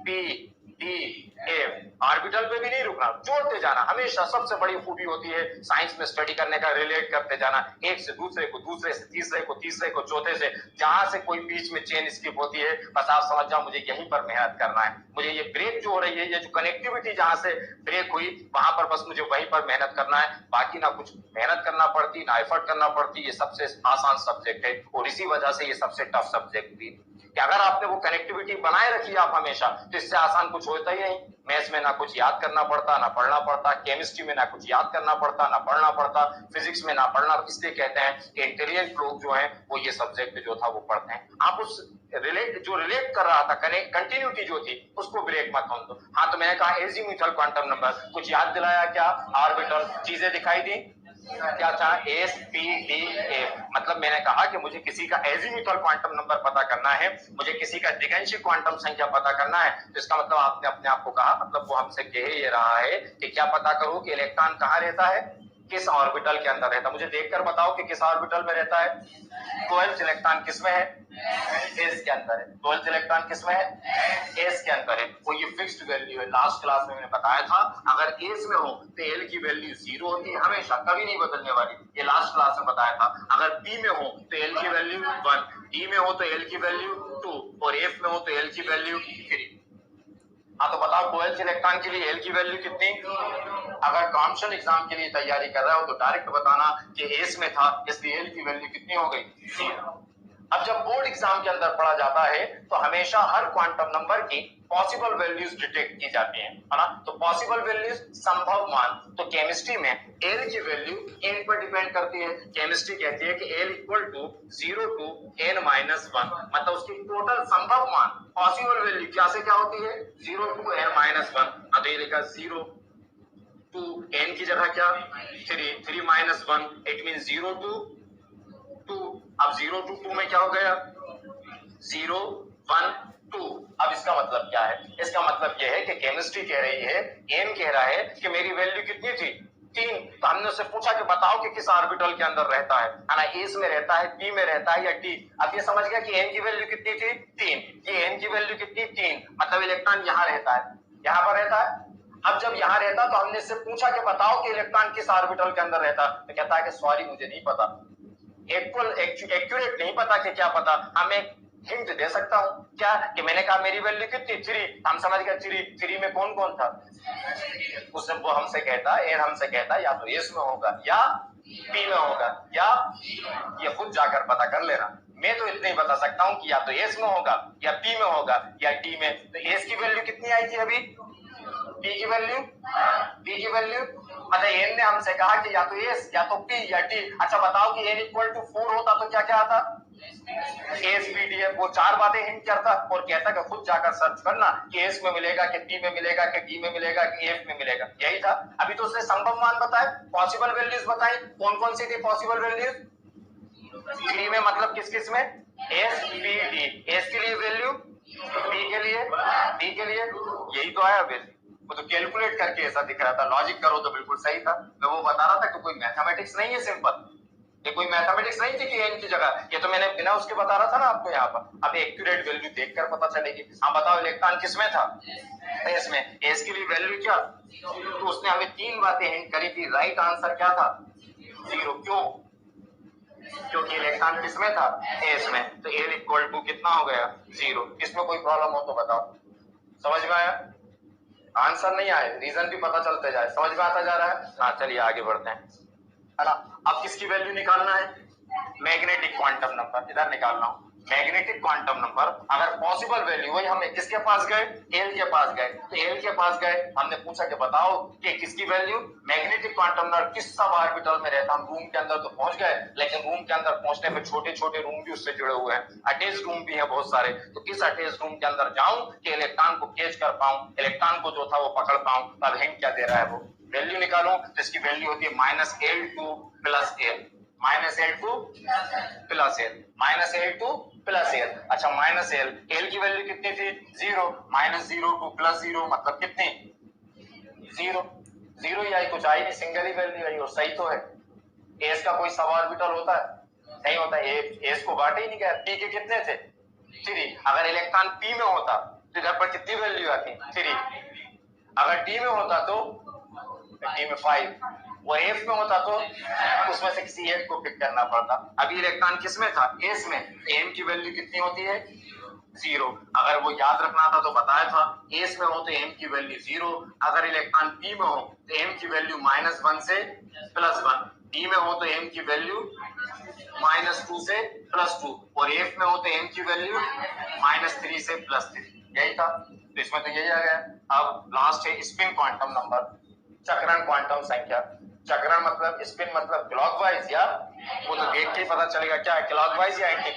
P, D, F. Orbital पे भी नहीं रुकना, जोड़ते जाना। हमेशा सबसे बड़ी खूबी होती है साइंस में स्टडी करने का, रिलेट करते जाना, एक से दूसरे को, दूसरे से तीसरे को, तीसरे को चौथे से। जहां से कोई बीच में चेन स्किप होती है, बस आप समझ जाओ मुझे यहीं पर मेहनत करना है। मुझे ये ब्रेक जो हो रही है, ये जो कनेक्टिविटी जहां से ब्रेक हुई, वहां पर बस मुझे वहीं पर मेहनत करना है। बाकी ना कुछ मेहनत करना पड़ती, ना एफर्ट करना पड़ती। ये सबसे आसान सब्जेक्ट है और इसी वजह से ये सबसे टफ सब्जेक्ट भी। कि अगर आपने वो कनेक्टिविटी बनाए रखी आप हमेशा, तो इससे आसान कुछ होता ही नहीं। मैथ्स में ना कुछ याद करना पड़ता, ना पढ़ना पड़ता, केमिस्ट्री में ना कुछ याद करना पड़ता, ना पढ़ना पड़ता, फिजिक्स में ना पढ़ना। इसलिए कहते हैं कि इंटेलिजेंट लोग जो हैं वो ये सब्जेक्ट जो था वो पढ़ते हैं। आप उस रिलेट कर रहा था, कंटिन्यूटी जो थी उसको ब्रेक मत होने दो। हाँ, तो मैंने कहा एजीमुथल क्वांटम नंबर, कुछ याद दिलाया क्या? ऑर्बिटल, चीजें दिखाई दी क्या था? S P D F. मतलब मैंने कहा कि मुझे किसी का एजीमुथल क्वांटम नंबर पता करना है, मुझे किसी का दिगंशी क्वांटम संख्या पता करना है। तो इसका मतलब आपने अपने आप को कहा, मतलब वो हमसे कह ये रहा है कि क्या पता करो कि इलेक्ट्रॉन कहाँ रहता है, किस ऑर्बिटल के अंदर रहता है। मुझे देखकर बताओ कि किस ऑर्बिटल में रहता है। 12th इलेक्ट्रॉन किस में है? एस के अंदर है। 12th इलेक्ट्रॉन किस में है? एस के अंदर है। वो ये फिक्स्ड वैल्यू है। लास्ट क्लास में मैंने बताया था, अगर एस में हो तो एल की वैल्यू 0 होती है हमेशा, कभी नहीं बदलने वाली। ये लास्ट क्लास में बताया था। अगर पी में हो तो एल की वैल्यू 1, डी में हो तो एल की वैल्यू 2 और एफ में हो तो एल की वैल्यू 3। हाँ, तो बताओ 12th इलेक्ट्रॉन के लिए एल की वैल्यू कितनी? अगर कॉम्पिटिशन एग्जाम के लिए तैयारी कर रहा हो तो डायरेक्ट बताना कि एस में था, इसलिए एल की वैल्यू कितनी हो गई? 0। अब जब बोर्ड एग्जाम के अंदर पढ़ा जाता है तो हमेशा हर क्वांटम नंबर की पॉसिबल वैल्यूज डिटेक्ट की जाती हैं, है ना? तो पॉसिबल वैल्यूज, संभव मान। तो केमिस्ट्री में एल की वैल्यू एन पर डिपेंड करती है। केमिस्ट्री कहती है कि L equal to 0 to n minus 1, मतलब उसकी टोटल संभव मान, पॉसिबल वैल्यू क्या से क्या होती है? 0 to n minus 1। अब ये लिखा 0 to n की जगह क्या? 3 minus 1, इट मीन 0 to 2। अब 0 to 2 में क्या हो गया? 0 1 2। अब इसका मतलब क्या है? इसका मतलब यह है कि केमिस्ट्री कह रही है, एन कह रहा है कि मेरी वैल्यू कितनी थी? 3। तो हमने उससे पूछा कि बताओ कि किस ऑर्बिटल के अंदर रहता है ना? एस में रहता है, पी में रहता है या डी? अब ये समझ गया कि एन की वैल्यू कितनी थी? 3। ये एन की वैल्यू कितनी? 3, मतलब इलेक्ट्रॉन यहाँ रहता है, यहाँ पर रहता है। अब जब यहाँ रहता तो हमने इससे पूछा कि बताओ कि इलेक्ट्रॉन किस ऑर्बिटल के अंदर रहता, तो कहता है कि सॉरी मुझे नहीं पता, एक्यूरेट नहीं पता। कि क्या पता? हम एक हिंट दे सकता हूं क्या? कि मैंने कहा मेरी वैल्यू कितनी? 3। हम समझ गए 3 में कौन कौन था? उससे वो हमसे कहता है, हमसे कहता है या तो एस में होगा या पी में होगा, या ये खुद जाकर पता कर लेना। मैं तो इतना ही बता सकता हूं कि या तो एस में होगा या पी में होगा या डी में। तो एस की वैल्यू कितनी आई थी अभी? पी की वैल्यू, पी की वैल्यू, मतलब एन ने हमसे कहा कि या तो एस या तो पी या टी। अच्छा बताओ कि एन इक्वल टू 4 होता तो क्या क्या आता? S P D F. वो 4 बातें हिंट करता और कहता कि खुद जाकर सर्च करना कि एस में मिलेगा कि पी में मिलेगा कि डी में मिलेगा कि एफ में मिलेगा। यही था। अभी तो उसने संभव मान बताए, पॉसिबल वैल्यूज बताई। कौन कौन सी थी पॉसिबल वैल्यूज? 3 में, मतलब किस किस में? S P D. एस के लिए वैल्यू, पी के लिए, डी के लिए, यही तो आया वैल्यू। वो तो कैलकुलेट करके ऐसा दिख रहा था, लॉजिक करो तो बिल्कुल सही था। मैं वो बता रहा था कि कोई मैथमेटिक्स नहीं है सिंपल, ये कोई मैथमेटिक्स नहीं थी कि एन की जगह, ये तो मैंने बिना उसके बता रहा था ना आपको यहाँ पर। अब एक्यूरेट वैल्यू देखकर पता चलेगी। हाँ बताओ इलेक्ट्रॉन किसमें था? एस में। एस के लिए वैल्यू क्या? तो उसने हमें 3 बातें हिंट करी थी। राइट आंसर क्या था? 0। क्यों? क्योंकि इलेक्ट्रॉन किसमें था? एस में। तो एल इक्वल टू कितना हो गया? 0। इसमें कोई प्रॉब्लम हो तो बताओ। समझ में आया? आंसर नहीं आए, रीजन भी पता चलते जाए, समझ में आता जा रहा है। हाँ चलिए आगे बढ़ते हैं, है ना? अब किसकी वैल्यू निकालना है? Magnetic quantum number. इधर निकालना हूं मैग्नेटिक क्वांटम नंबर। अगर पॉसिबल वैल्यू, वही हम किसके पास गए? एल के पास गए। तो एल के पास गए, हमने पूछा कि बताओ कि किसकी वैल्यू? मैग्नेटिक क्वांटम नंबर किस सब ऑर्बिटल में रहता। हम रूम के अंदर तो पहुंच गए, लेकिन रूम के अंदर पहुंचने में छोटे छोटे रूम भी उससे जुड़े हुए हैं, अटैच रूम भी है बहुत सारे। तो किस अटैच रूम के अंदर जाऊं कि इलेक्ट्रॉन को कैच कर पाऊं, इलेक्ट्रॉन को जो था वो पकड़ पाऊं। अब हिंट क्या दे रहा है? वो वैल्यू निकालूं तो इसकी वैल्यू होती है -L2 + L। -L2 + L, -L2 + L। अच्छा -L, L की वैल्यू कितनी थी? 0। -02 + 0 मतलब कितनी? 0। 0 ही आई, कुछ आई नहीं, सिंगल ही वैल्यू आई और सही तो है। एस का कोई सब ऑर्बिटल होता है? नहीं होता। एस को बांटे ही नहीं गया। पी के कितने थे? 3। अगर इलेक्ट्रॉन पी में होता तो इधर पर कितनी वैल्यू आती? 3। अगर डी में होता तो डी में 5, और एफ में होता तो उसमें से किसी एक को पिक करना पड़ता। अभी इलेक्ट्रॉन किस में था? एस में। एम की वैल्यू कितनी होती है? 0। अगर वो याद रखना था तो बताया था, एस में हो तो एम की वैल्यू 0। अगर इलेक्ट्रॉन पी में हो तो एम की वैल्यू -1 से +1, डी में हो तो एम की वैल्यू -2 से +2 और एफ में होते एम की वैल्यू -3 से +3, यही था। तो इसमें तो यही आ गया। अब लास्ट है स्पिन क्वांटम नंबर, चक्रण क्वांटम संख्या। चक्रण मतलब स्पिन मतलब क्लॉकवाइज, या वो तो देख के ही पता चलेगा क्या है, क्लॉकवाइज या एंटी,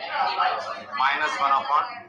-1/2।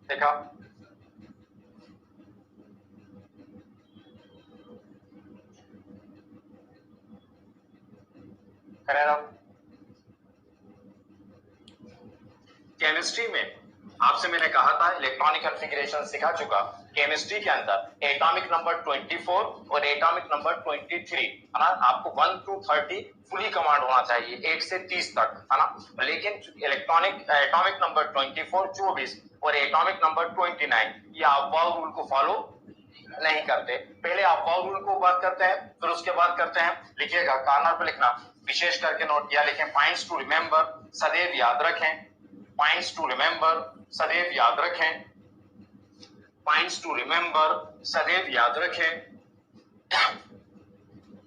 देखा, केमिस्ट्री में आपसे मैंने कहा था इलेक्ट्रॉनिक कॉन्फ़िगरेशन सिखा चुका। केमिस्ट्री के अंदर एटॉमिक नंबर 24 और एटॉमिक नंबर 23 है ना, आपको 1 to 30 फुली कमांड होना चाहिए, 1 से 30 तक, है ना। लेकिन एटॉमिक नंबर 24 और एटॉमिक नंबर 29 ये अफवाह रूल को फॉलो नहीं करते। पहले अफवाह रूल को बात करते हैं, फिर उसके बाद करते हैं, लिखिएगा कार्नर पे लिखना, विशेष करके नोट किया, लिखें पॉइंट्स टू रिमेंबर, सदैव याद रखें, पॉइंट्स टू रिमेंबर, सदैव याद रखें, पॉइंट्स टू रिमेंबर, सदैव याद रखें,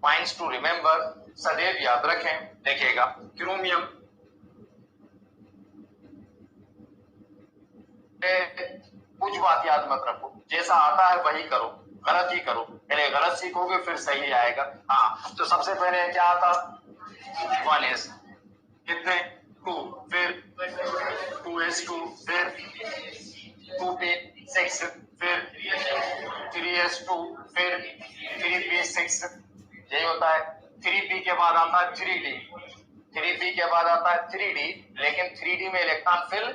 पॉइंट्स टू रिमेंबर, सदैव याद रखें। देखिएगा क्रोमियम, कुछ बात याद मत रखो, जैसा आता है वही करो, गलत ही करो, पहले गलत सीखोगे फिर सही आएगा। हाँ, तो सबसे पहले क्या आता, 1s, कितने 2, फिर 2s2, फिर 2p6, फिर 3s2, फिर 3p6, यही होता है। 3p के बाद आता है 3d, 3p के बाद आता है 3d, लेकिन 3d में इलेक्ट्रॉन फिल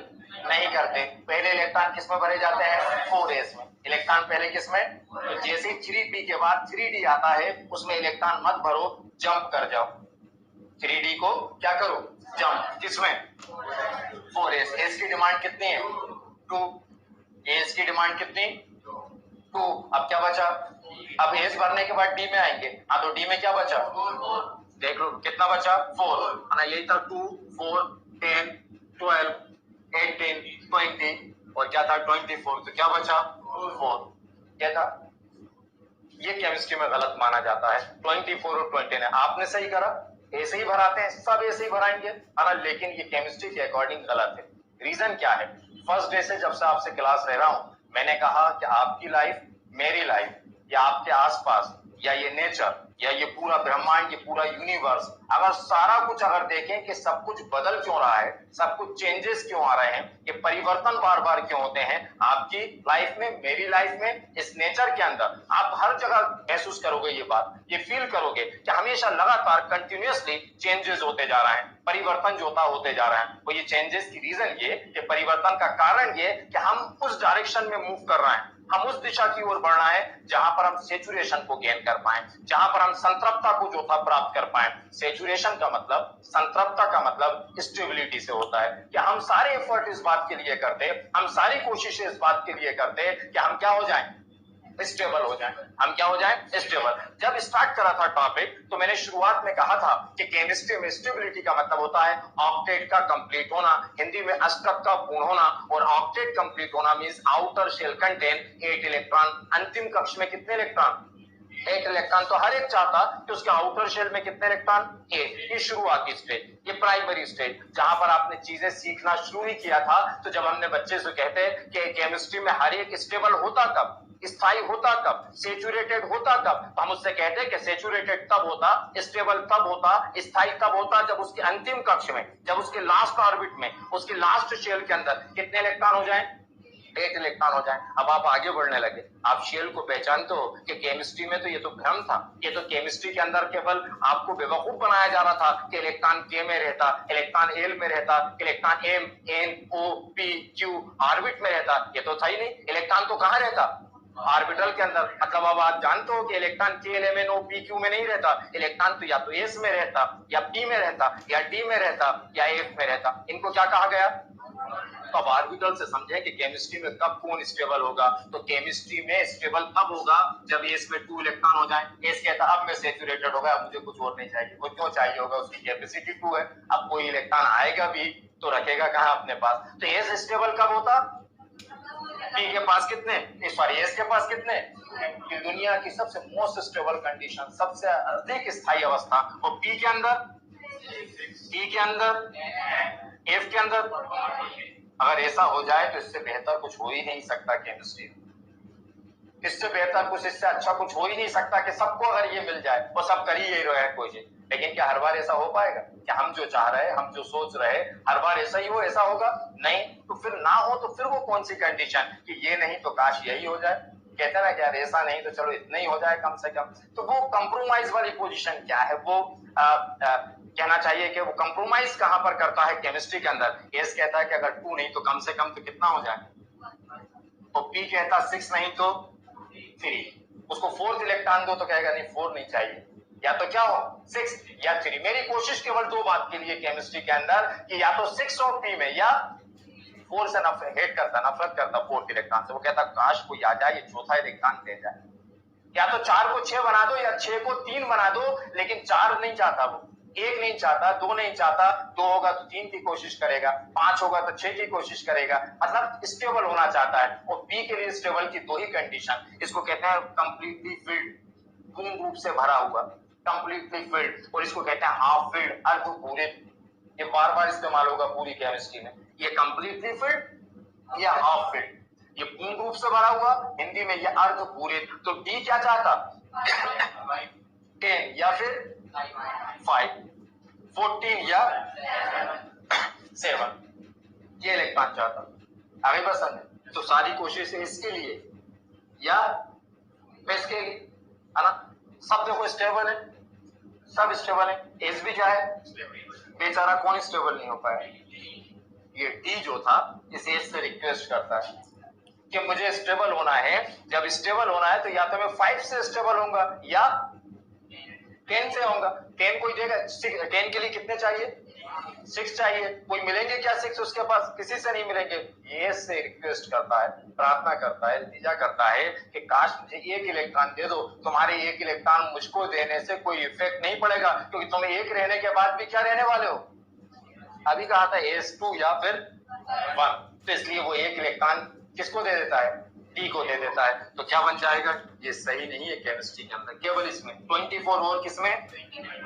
नहीं करते, पहले इलेक्ट्रॉन किस में भरे जाते हैं, 4s में। इलेक्ट्रॉन पहले किस में, तो जैसे 3p के बाद 3d आता है उसमें इलेक्ट्रॉन मत भरो, जंप कर जाओ, 3d को क्या करो, जंप, किसमें, 4s। s की डिमांड कितनी है, 2, s की डिमांड कितनी, 2। अब क्या बचा, अब s भरने के बाद d में आएंगे, हाँ तो d में क्या बचा, देख लो कितना बचा, 4, है ना, यही था 2, 4, 10, 12, 18, 20 और क्या था 24, तो क्या बचा 4, क्या था। ये केमिस्ट्री में गलत माना जाता है, 24 और 29 आपने सही करा, ऐसे ही भराते हैं, सब ऐसे ही भराएंगे, है ना, लेकिन ये केमिस्ट्री के अकॉर्डिंग गलत है। रीजन क्या है, फर्स्ट डे से जब से आपसे क्लास ले रहा हूं, मैंने कहा कि आपकी लाइफ, मेरी लाइफ, या आपके आसपास, या ये नेचर, या ये पूरा ब्रह्मांड, ये पूरा यूनिवर्स, अगर सारा कुछ अगर देखें कि सब कुछ बदल क्यों रहा है, सब कुछ चेंजेस क्यों आ रहे हैं, ये परिवर्तन बार बार क्यों होते हैं आपकी लाइफ में, मेरी लाइफ में, इस नेचर के अंदर, आप हर जगह महसूस करोगे ये बात, ये फील करोगे कि हमेशा लगातार कंटिन्यूअसली चेंजेस होते जा रहे हैं, परिवर्तन जो होते जा रहा है। वो ये चेंजेस की रीजन ये, कि परिवर्तन का कारण ये कि हम उस डायरेक्शन में मूव कर रहे हैं, हम उस दिशा की ओर बढ़ना है जहां पर हम सेचुरेशन को गेन कर पाए, जहां पर हम संतृप्तता को जो था प्राप्त कर पाए। सेचुरेशन का मतलब, संतृप्तता का मतलब स्टेबिलिटी से होता है कि हम सारे एफर्ट इस बात के लिए करते, हम सारी कोशिशें इस बात के लिए करते कि हम क्या हो जाएं, स्टेबल हो जाएं, हम क्या हो जाएं, स्टेबल। जब स्टार्ट करा था टॉपिक तो मैंने शुरुआत में कहा था कि केमिस्ट्री में स्टेबिलिटी का मतलब होता है ऑक्टेट का कंप्लीट होना, हिंदी में अष्टक का पूर्ण होना, और ऑक्टेट कंप्लीट होना means outer shell contain 8 electron. अंतिम कक्ष में कितने इलेक्ट्रॉन, 8 इलेक्ट्रॉन। तो हर एक चाहता कि उसके आउटर शेल में कितने इलेक्ट्रॉन, 8। ये शुरुआती स्टेज, ये प्राइमरी स्टेज, जहां पर आपने चीजें सीखना शुरू ही किया था। तो जब हमने बच्चे से कहते कि केमिस्ट्री में हर एक स्टेबल होता कब, स्थायी होता कब, सेचुरेटेड होता कब? तो हम उससे कहते हैं कि सेचुरेटेड तब होता, स्टेबल तब होता, स्थायी तब होता जब उसके अंतिम कक्ष में, जब उसके लास्ट ऑर्बिट में, उसकी लास्ट शेल के अंदर कितने इलेक्ट्रॉन हो जाएं? 8 इलेक्ट्रॉन हो जाए। अब आप आगे बढ़ने लगे, आप शेल को पहचानते हो कि केमिस्ट्री में तो ये तो भ्रम था, ये तो केमिस्ट्री के अंदर केवल आपको बेवकूफ बनाया जा रहा था कि इलेक्ट्रॉन के में रहता, इलेक्ट्रॉन एल में रहता, electron M N O P Q orbit में रहता। ये तो था ही नहीं। इलेक्ट्रॉन तो कहां रहता? ऑर्बिटल के अंदर। मतलब अब आप जानते हो कि electron K L M N O P Q में नहीं रहता। इलेक्ट्रॉन तो या तो एस में रहता, या पी में रहता, या डी में रहता, या एफ में रहता। इनको क्या कहा गया? तो अब ऑर्बिटल से समझें कि केमिस्ट्री में कब कौन स्टेबल होगा। तो केमिस्ट्री में स्टेबल तब होगा जब एस में 2 इलेक्ट्रॉन हो जाए। एस कहता अब मैं सेचुरेटेड हो गया, अब मुझे कुछ और नहीं चाहिए। वो क्यों चाहिए होगा? उसकी कैपेसिटी 2 है। अब कोई इलेक्ट्रॉन आएगा भी तो रखेगा कहां? अपने पास। तो एस स्टेबल कब होता? पी के पास कितने, सॉरी एस के पास कितने? कि दुनिया की सबसे मोस्ट स्टेबल कंडीशन, सबसे अधिक स्थायी अवस्था। और पी के अंदर, पी के अंदर, एफ के अंदर। अगर ऐसा हो जाए तो इससे बेहतर कुछ हो ही नहीं सकता केमिस्ट्री में। इससे बेहतर कुछ, इससे अच्छा कुछ हो ही नहीं सकता कि सबको अगर ये मिल जाए, वो सब कर ही रहे हैं कोई चीज। लेकिन क्या हर बार ऐसा हो पाएगा कि हम जो चाह रहे हैं, हम जो सोच रहे हैं, हर बार ऐसा ही हो? ऐसा होगा नहीं। तो फिर ना हो तो फिर वो कौन सी कंडीशन कि ये नहीं तो काश यही हो जाए। कहते हैं ना कि यार ऐसा नहीं तो चलो इतना ही हो जाए कम से कम। तो वो कंप्रोमाइज वाली पोजीशन क्या है? वो कहना चाहिए कि वो कंप्रोमाइज कहां पर करता है केमिस्ट्री के अंदर। एस कहता है कि अगर 2 नहीं तो कम से कम तो कितना हो जाए, और पी कहता 6 नहीं तो 3। उसको 4th इलेक्ट्रॉन दो तो कहेगा नहीं 4 नहीं चाहिए, या तो क्या हो 6 या 3। मेरी कोशिश केवल 2 बात के लिए केमिस्ट्री के अंदर कि या तो 6 और पी में, या 4 से हेट करता, नफरत करता 4th इलेक्ट्रॉन से। वो कहता काश कोई आ जाए, ये चौथा इलेक्ट्रॉन दे जाए। या तो 4 को 6 बना दो, या 6 को 3 बना दो, लेकिन 4 नहीं चाहता वो, 1 नहीं चाहता, 2 नहीं चाहता। 2 होगा तो 3 की कोशिश करेगा, 5 होगा तो 6 की कोशिश करेगा। मतलब स्टेबल होना चाहता है। और पी के लिए स्टेबल की 2 ही कंडीशन, इसको कहते हैं कंप्लीटली फिल्ड, पूर्ण रूप से भरा हुआ, कंप्लीटली फिल्ड। और इसको कहते हैं हाफ फिल्ड, अर्ध पूरित। ये बार बार इस्तेमाल होगा पूरी केमिस्ट्री में। ये कंप्लीटली फिल्ड या हाफ फिल्ड, ये पूर्ण रूप से भरा हुआ, हिंदी में ये अर्ध पूरित। तो डी क्या चाहता? 10 या फिर 5, 14 या 7, ये इलेक्ट्रॉन चाहता। आगे बस समझे। तो सारी कोशिश इसके लिए या इसके लिए, है ना? सब देखो स्टेबल है, सब स्टेबल है। एस भी चाहे, बेचारा कौन स्टेबल नहीं हो पाया? ये डी जो था इस एस से रिक्वेस्ट करता है कि मुझे स्टेबल होना है। जब स्टेबल होना है तो या तो मैं 5 से स्टेबल होऊंगा या 10 से होऊंगा। 10 कोई देगा? 10 के लिए कितने चाहिए? 6 चाहिए। कोई मिलेंगे क्या 6 उसके पास? किसी से नहीं मिलेंगे। ये से रिक्वेस्ट करता है, प्रार्थना करता है, इल्तिजा करता है कि काश मुझे 1 इलेक्ट्रॉन दे दो। तुम्हारे 1 इलेक्ट्रॉन मुझको देने से कोई इफेक्ट नहीं पड़ेगा, क्योंकि तुम 1 रहने के बाद भी क्या रहने वाले हो? अभी कहा था S2 या फिर 1। तो इसलिए वो 1 इलेक्ट्रॉन किसको दे देता है? डी को दे देता है। तो क्या बन जाएगा? ये सही नहीं है केमिस्ट्री के अंदर। केवल इसमें 24 और किसमें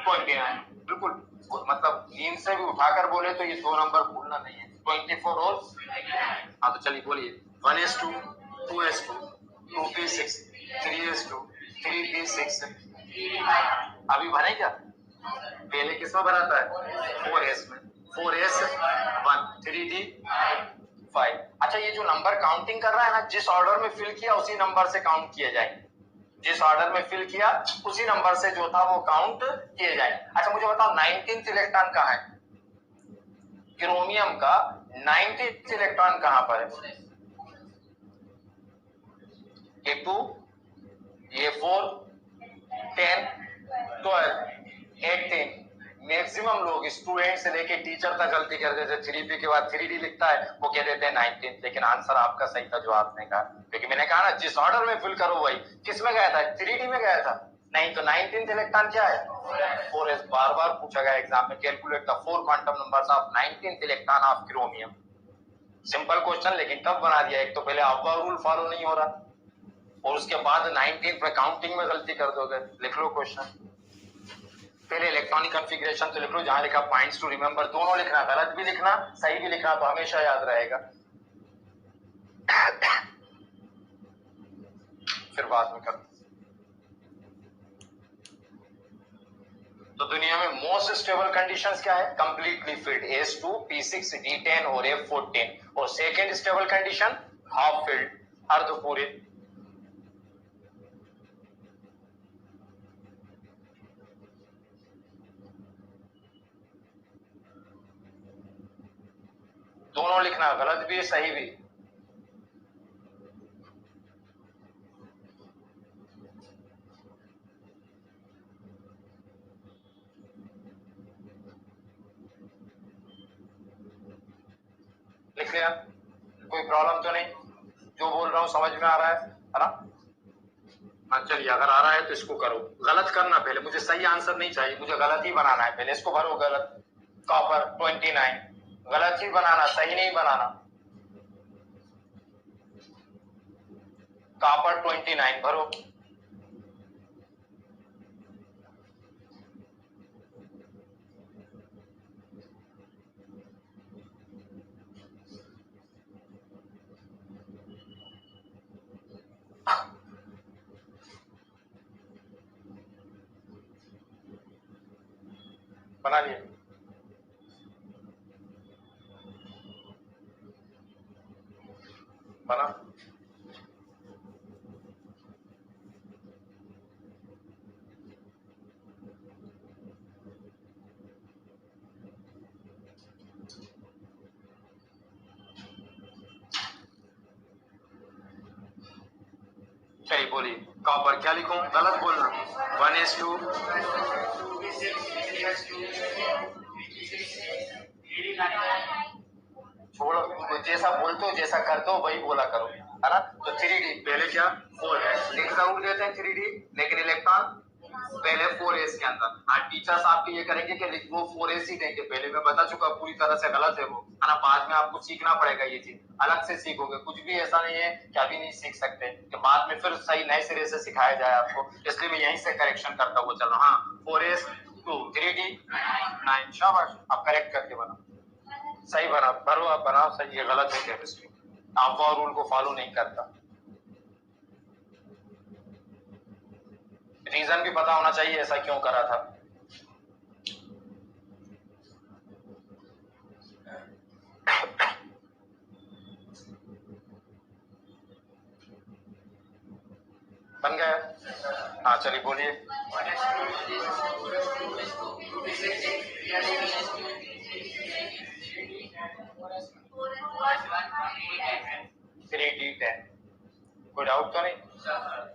29। बिल्कुल, मतलब नींद से भी उठाकर बोले तो ये 2 नंबर भूलना नहीं है। 24 और, हाँ तो चलिए बोलिए। 1s2, 2s2, 2p6, 3s2, 3p6। अभी भरे क्या? पहले किसमें बनाता है? 4s में, 4s1, 3d5। अच्छा, ये जो नंबर काउंटिंग कर रहा है ना, जिस ऑर्डर में फिल किया उसी नंबर से काउंट किए जाएंगे। जिस ऑर्डर में फिल किया उसी नंबर से जो था वो काउंट किए जाएंगे। अच्छा मुझे बताओ 19th इलेक्ट्रॉन कहाँ है? क्रोमियम का 19th इलेक्ट्रॉन कहां पर है? ये 2, ये 4, 10, 12, 18। मैक्सिमम लोग स्टूडेंट से लेके टीचर तक गलती कर देते। 3p के बाद 3d लिखता है, वो कह देते हैं 19। लेकिन आंसर आपका सही था जो आपने कहा, क्योंकि मैंने कहा ना जिस ऑर्डर में फिल करो वही। किस में गया था? 3d में गया था। नहीं तो 19th इलेक्ट्रॉन क्या है? 4s। बार बार पूछा गया एग्जाम में, calculate the 4 quantum numbers of 19th electron of chromium. Simple question, लेकिन टफ बना दिया। एक तो पहले आपका रूल फॉलो नहीं हो रहा, और उसके बाद 19th में काउंटिंग में गलती कर दोगे। लिख लो क्वेश्चन, पहले इलेक्ट्रॉनिक कॉन्फ़िगरेशन तो लिख लो, जहां लिखा पॉइंट्स टू रिमेंबर, दोनों लिखना, गलत भी लिखना सही भी लिखना, तो हमेशा याद रहेगा। फिर बाद में कर। तो दुनिया में मोस्ट स्टेबल कंडीशंस क्या है? Completely filled S2, P6, D10 और F14। और second stable condition half filled, अर्ध पूरे। दोनों लिखना, गलत भी सही भी। लिख लिया? कोई प्रॉब्लम तो नहीं? जो बोल रहा हूं समझ में आ रहा है ना? हाँ चलिए, अगर आ रहा है तो इसको करो। गलत करना पहले, मुझे सही आंसर नहीं चाहिए, मुझे गलत ही बनाना है पहले। इसको भरो गलत। कॉपर 29, गलत ही बनाना, सही नहीं बनाना। कॉपर 29 भरो। बना लिए? बना? चलिए बोलिए, कॉपर क्या लिखूं? गलत बोलना। 1s2 छोड़ो, तो जैसा बोलते हो, जैसा करते हो वही बोला करो, है ना? तो 3d पहले क्या 4 है, लिख डाउन देते हैं 3d, लेकिन इलेक्ट्रॉन पहले 4s के अंदर। आज टीचर्स आपके ये करेंगे कि वो 4s ही देंगे। पहले मैं बता चुका, पूरी तरह से गलत है वो, है ना? बाद में आपको सीखना पड़ेगा, ये चीज अलग से सीखोगे। कुछ भी ऐसा नहीं है कि अभी नहीं सीख सकते, कि बाद में फिर सही नए सिरे से सिखाया जाए आपको। इसलिए मैं यहीं से करेक्शन करता हुआ चल रहा हूँ। हाँ, 4s 2, 3d 9। शाबाश, आप करेक्ट करके बना, सही बना। भरो, आप बनाओ सही। ये गलत है केमिस्ट्री, आप वो रूल को फॉलो नहीं करता। रीजन भी पता होना चाहिए ऐसा क्यों करा था। बन गया? हाँ चलिए बोलिए। थ्री डी 10, कोई डाउट तो नहीं?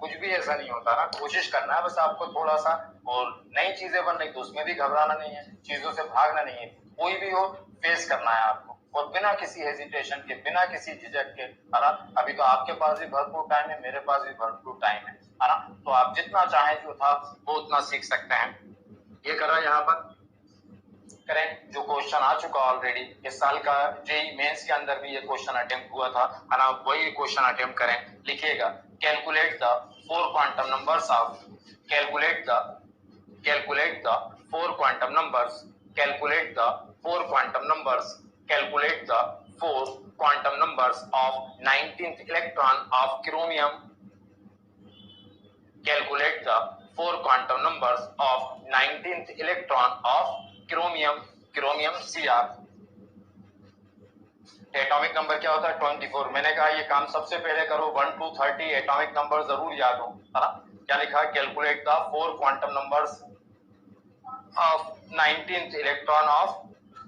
कुछ भी ऐसा नहीं होता ना, कोशिश करना है बस आपको थोड़ा सा। और नई चीजें बन रही तो उसमें भी घबराना नहीं है, चीजों से भागना नहीं है। कोई भी हो, फेस करना है आपको, और बिना किसी हेजिटेशन के, बिना किसी झिझक के, है ना? अभी तो आपके पास भी भरपूर टाइम है, मेरे पास भी भरपूर टाइम है ना? तो आप जितना चाहें जो था वो उतना सीख सकते हैं। ये करा यहाँ पर करें, जो क्वेश्चन आ चुका ऑलरेडी इस साल का जेई मेंस के अंदर भी ये क्वेश्चन अटेम्प्ट हुआ था, है ना? वही क्वेश्चन अटेम्प्ट करें। लिखिएगा, calculate the 4 quantum numbers of, calculate the four quantum numbers, calculate the 4 quantum numbers, calculate the 4 quantum numbers of 19th electron of chromium, calculate the 4 quantum numbers of 19th electron of chromium Cr। Atomic number क्या होता है? 24। मैंने कहा ये काम सबसे पहले करो, 1 to 30 एटॉमिक नंबर जरूर याद हो, है ना? क्या लिखा? Calculate the 4 quantum numbers of 19th electron of,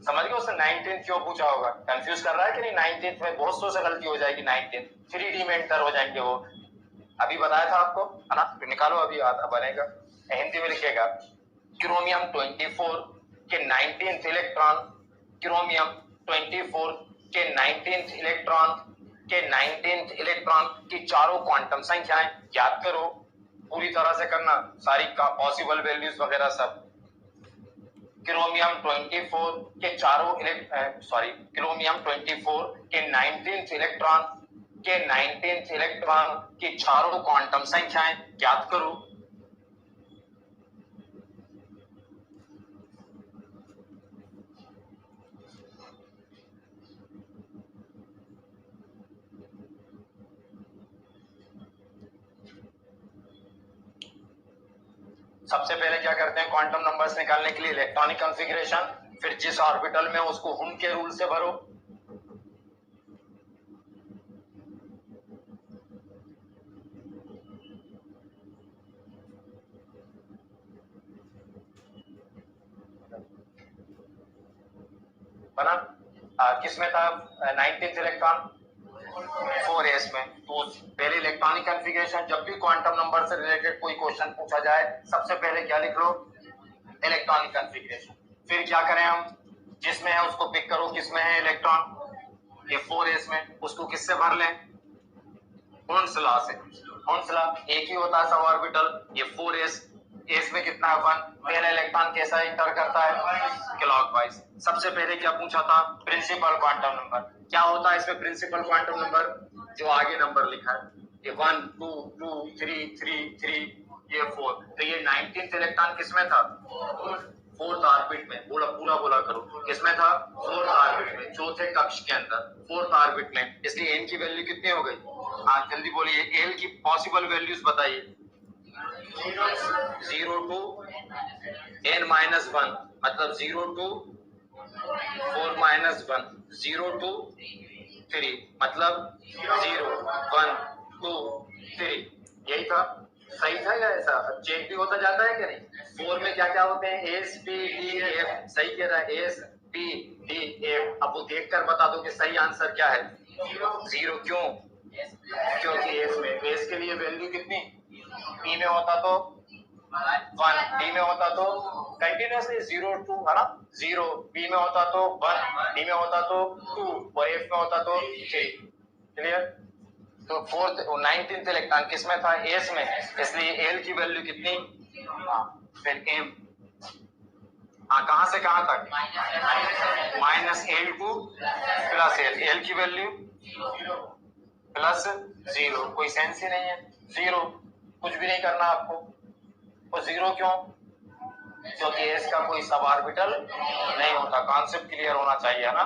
समझ गए? उससे 19th क्यों पूछा होगा? कंफ्यूज कर रहा है कि नहीं? 19th में बहुत सौ से गलती हो जाएगी। 19th 3D में एंटर हो जाएंगे वो, अभी बताया था आपको, है ना? निकालो, अभी आता बनेगा। हिंदी में लिखेगा, क्रोमियम 24 के 19th इलेक्ट्रॉन, क्रोमियम 24 के 19th इलेक्ट्रॉन, के 19th इलेक्ट्रॉन की चारों क्वांटम संख्याएं याद करो। पूरी तरह से करना, सारी का पॉसिबल वैल्यूज वगैरह सब। क्रोमियम 24 के चारों क्रोमियम 24 के 19th इलेक्ट्रॉन, के 19th इलेक्ट्रॉन की चारों क्वांटम संख्याएं ज्ञात करो। सबसे पहले क्या करते हैं, क्वांटम नंबर्स निकालने के लिए इलेक्ट्रॉनिक कॉन्फ़िगरेशन, फिर जिस ऑर्बिटल में उसको हुन के रूल से भरो। बना किस में था 19th इलेक्ट्रॉन 4s में। तो पहले इलेक्ट्रॉनिक कॉन्फ़िगरेशन, जब भी क्वांटम नंबर से रिलेटेड कोई क्वेश्चन पूछा जाए सबसे पहले क्या लिख लो, इलेक्ट्रॉनिक कॉन्फ़िगरेशन। फिर क्या करें हम, जिसमें है उसको पिक करो, किसमें है इलेक्ट्रॉन, ये 4s में, उसको किससे भर लें, हुन्स लॉ से। हुन्स लॉ एक ही होता है सब ऑर्बिटल, ये 4s, एस में कितना है 1, पहला इलेक्ट्रॉन कैसा इंटर करता है, क्लॉकवाइज। सबसे पहले क्या पूछा था, प्रिंसिपल क्वांटम नंबर। क्या होता है इसमें प्रिंसिपल क्वांटम नंबर, जो आगे नंबर लिखा है, ये 1 2 2 3 3 3, ये 4। तो ये 19th इलेक्ट्रॉन किसमें था, फोर्थ ऑर्बिट में। पूरा बोला करो, किसमें था, फोर्थ ऑर्बिट में, चौथे कक्ष के अंदर, फोर्थ ऑर्बिट में। इसलिए एन की वैल्यू कितनी हो गई, हाँ जल्दी बोलिए, एल की पॉसिबल वैल्यूज बताइए। 0 to n-1, मतलब 0 to 4-1, 0 to 3, मतलब 0 1 2 3, यही था। सही था या ऐसा चेक भी होता जाता है कि नहीं। 4 में क्या क्या होते हैं, एस पी डी एफ, सही कह रहा है, एस पी डी एफ। अब वो देख कर बता दो कि सही आंसर क्या है, 0। क्यों, क्योंकि एस में, एस के लिए वैल्यू कितनी, पी में होता तो 1, डी में होता तो कंटिन्यूसली 0 2, है ना, 0, बी में होता तो 1, डी में होता तो 2, और एफ में होता तो 3। क्लियर। तो 19th इलेक्ट्रॉन किस में था, एस में, इसलिए एल की वैल्यू कितनी, फिर एम, कहां से कहां तक, -L टू +L, एल की वैल्यू +0, कोई सेंस ही नहीं है, 0, कुछ भी नहीं करना आपको। तो 0 क्यों, क्योंकि एस का कोई सब ऑर्बिटल नहीं होता। कॉन्सेप्ट क्लियर होना चाहिए, है ना।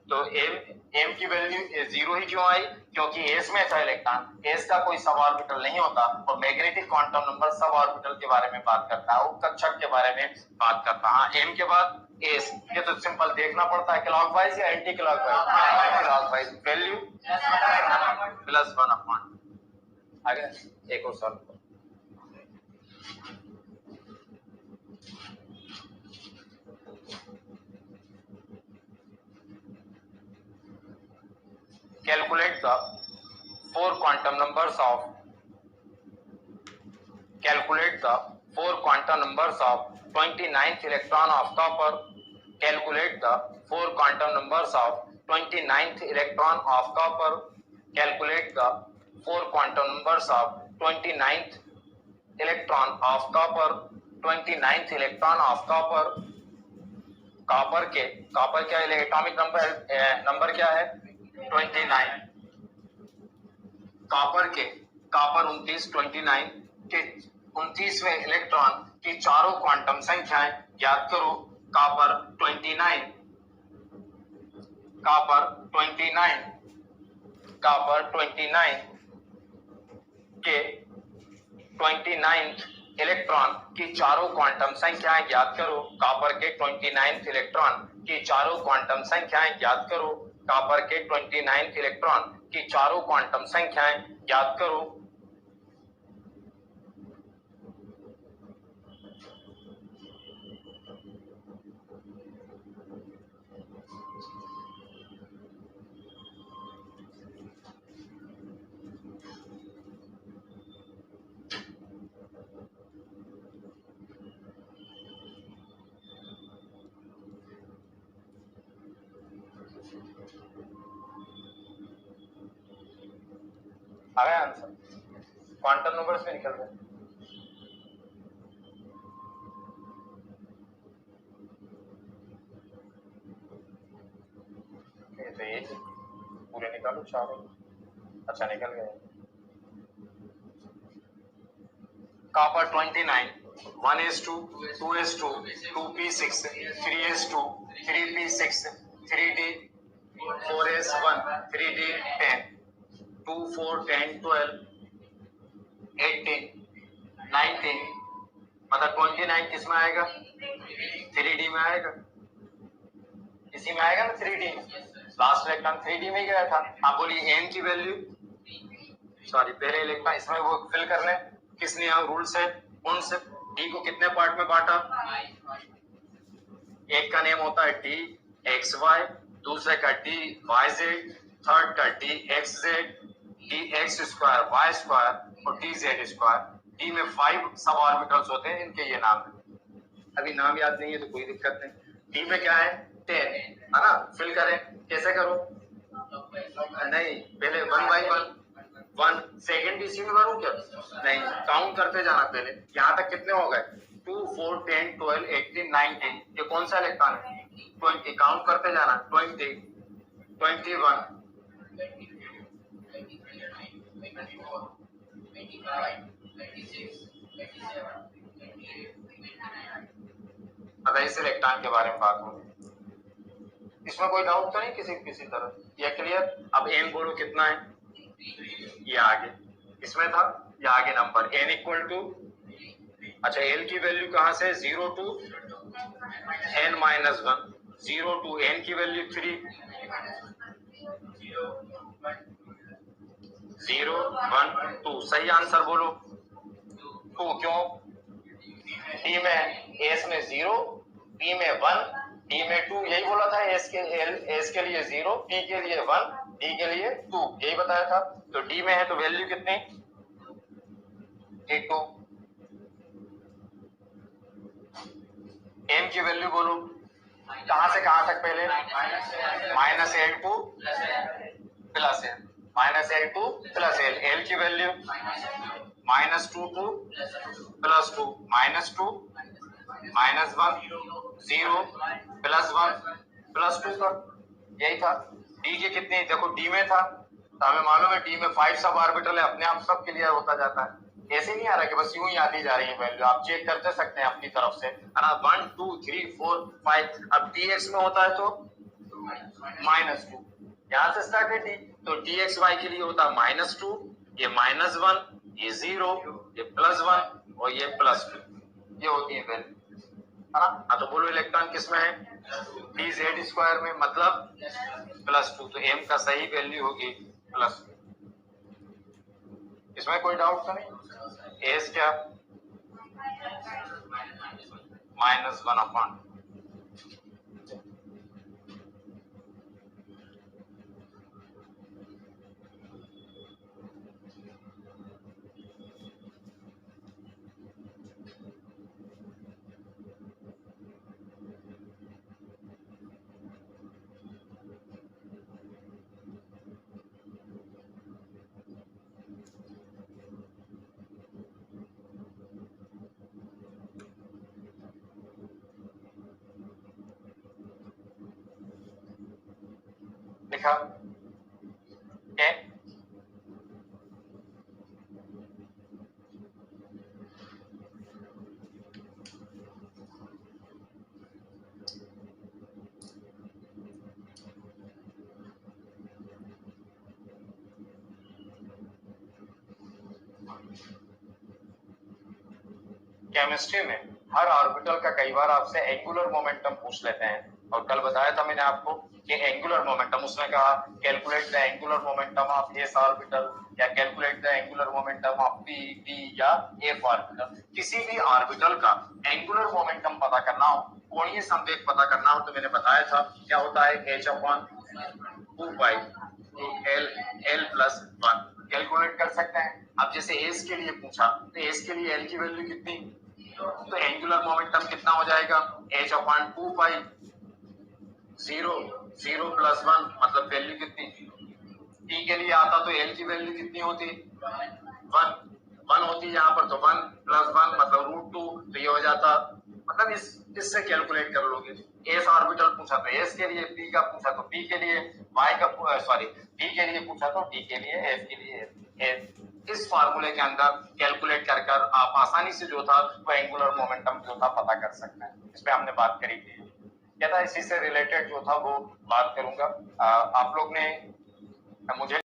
तो एम की वैल्यू 0 ही क्यों आई, क्योंकि एस में था इलेक्ट्रॉन, एस का कोई सब ऑर्बिटल नहीं होता। और magnetic quantum number sub orbital के बारे में बात करता है, उपकक्षक के बारे में बात करता है। एम के बाद एस, ये तो सिंपल देखना पड़ता है, क्लॉकवाइज या एंटी क्लॉकवाइज, क्लॉकवाइज। वैल्यू +1/, आगे एक और सवाल। Calculate the 4 quantum numbers of 29th electron of copper. Calculate the 4 quantum numbers of 29th electron of copper. Calculate the 4 quantum numbers of 29th electron of copper. 29th electron of copper. Copper क्या atomic number क्या है, 29। Copper 29 के 29वें electron की चारों quantum संख्याएं याद करो। Copper 29 के 29th इलेक्ट्रॉन की चारों क्वांटम संख्याएं याद करो। कॉपर के 29th इलेक्ट्रॉन की चारों क्वांटम संख्याएं याद करो। कॉपर के 29th इलेक्ट्रॉन की चारों क्वांटम संख्याएं याद करो। आ गया आंसर, क्वांटम नंबर्स में निकल गए। तो ये पूरे निकालो चारों, अच्छा निकल गए। Copper 29 1s2 2s2 2p6 3s2 3p6 3d 4s1 3d 10 2 4 10 12 18 19 मतलब 29 किस में आएगा? 3D में आएगा, इसी में आएगा ना 3D में। लास्ट इलेक्ट्रॉन 3D में ही गया था। आप बोलिए n की वैल्यू, सॉरी पहले इलेक्ट्रॉन इसमें वो फिल कर लें, किस नियम रूल से, कौन से? d को कितने पार्ट में बांटा? एक का नेम होता है डी एक्स वाई, दूसरे का डी वाई जेड, थर्ड का D X Z, D X square Y square और डी जेड स्क्वायर। डी में 5 सब ऑर्बिटल्स होते हैं, इनके ये नाम है। अभी नाम याद नहीं है तो कोई दिक्कत नहीं। डी में क्या है? 10 है ना। फिल करें, कैसे करो? नहीं, पहले 1 बाई 1 सेकेंड इसी में करूं क्या? नहीं, काउंट करते जाना पहले। यहाँ तक कितने हो गए? 2 4 10 12 18 19। ये कौन सा इलेक्ट्रॉन है? 20। काउंट करते जाना, 20 21 अब इस इलेक्ट्रॉन के बारे में बात होगी। इसमें कोई डाउट तो नहीं किसी तरह? ये क्लियर? अब n बोलो कितना है? ये आगे इसमें था, ये आगे नंबर n इक्वल टू, अच्छा l की वैल्यू कहां से? 0 to n minus 1, 0 to n की वैल्यू 3, 0 1 2। सही आंसर बोलो 2। क्यों? d में s में 0, b में 1, d में 2, यही बोला था। s के लिए 0, p के लिए 1, d के लिए 2, यही बताया था। तो d में है तो वैल्यू कितनी? 2। n की वैल्यू बोलो, कहां से कहां तक? पहले minus L two plus L, minus L two plus L. L की वैल्यू -2 टू +2, -2 -1 0 +1 +2 का, यही था। डी की कितनी? देखो डी में था तो हमें मालूम है डी में 5 सब ऑर्बिटल है, अपने आप सब क्लियर होता जाता है। ऐसे नहीं आ रहा कि बस यूं ही आती जा रही है वैल्यू, आप चेक करते सकते हैं अपनी तरफ से, है ना। 1 2 3 4 5। अब dx में होता है तो -2, यहाँ से स्टार्ट है डी, तो dxy के लिए होता है -2, ये -1, ये 0, ये +1 और ये +2, ये होती है वैल्यू, है ना। हाँ तो बोलो इलेक्ट्रॉन किस में है? dz स्क्वायर में, मतलब +2। तो m का सही वैल्यू होगी +2। इसमें कोई डाउट तो नहीं? एस क्या? -1/। लिखा क्या? केमिस्ट्री में हर ऑर्बिटल का कई बार आपसे एंगुलर मोमेंटम पूछ लेते हैं, और कल बताया था मैंने आपको कि एंगुलर मोमेंटम, उसने कहा calculate the angular momentum of S orbital या calculate the angular momentum of P D या एफ ऑर्बिटल। किसी भी ऑर्बिटल का एंगुलर मोमेंटम पता करना हो, कोणीय संवेग पता करना हो, तो मैंने बताया था क्या होता है? h/2π l+1 कैलकुलेट कर सकते हैं। अब जैसे एस के लिए पूछा तो एस के लिए एल की वैल्यू कितनी? तो एंगुलर मोमेंटम कितना हो जाएगा? h/2π 0 0 + 1, मतलब वैल्यू कितनी? टी के लिए आता तो एल की वैल्यू कितनी होती? 1 होती, यहाँ पर तो 1 + 1 मतलब √2, तो ये हो जाता, मतलब इससे कैलकुलेट कर लोगे। एस ऑर्बिटल पूछा तो एस के लिए, पी का पूछा तो पी के लिए, वाई का सॉरी डी के लिए पूछा तो डी के लिए, एफ के लिए एफ। इस फार्मूले के अंदर कैलकुलेट कर आप आसानी से जो था वो एंगुलर मोमेंटम जो था पता कर सकते हैं। इस पे हमने बात करी थी, क्या था इसी से रिलेटेड जो था वो बात करूंगा। आप लोग ने मुझे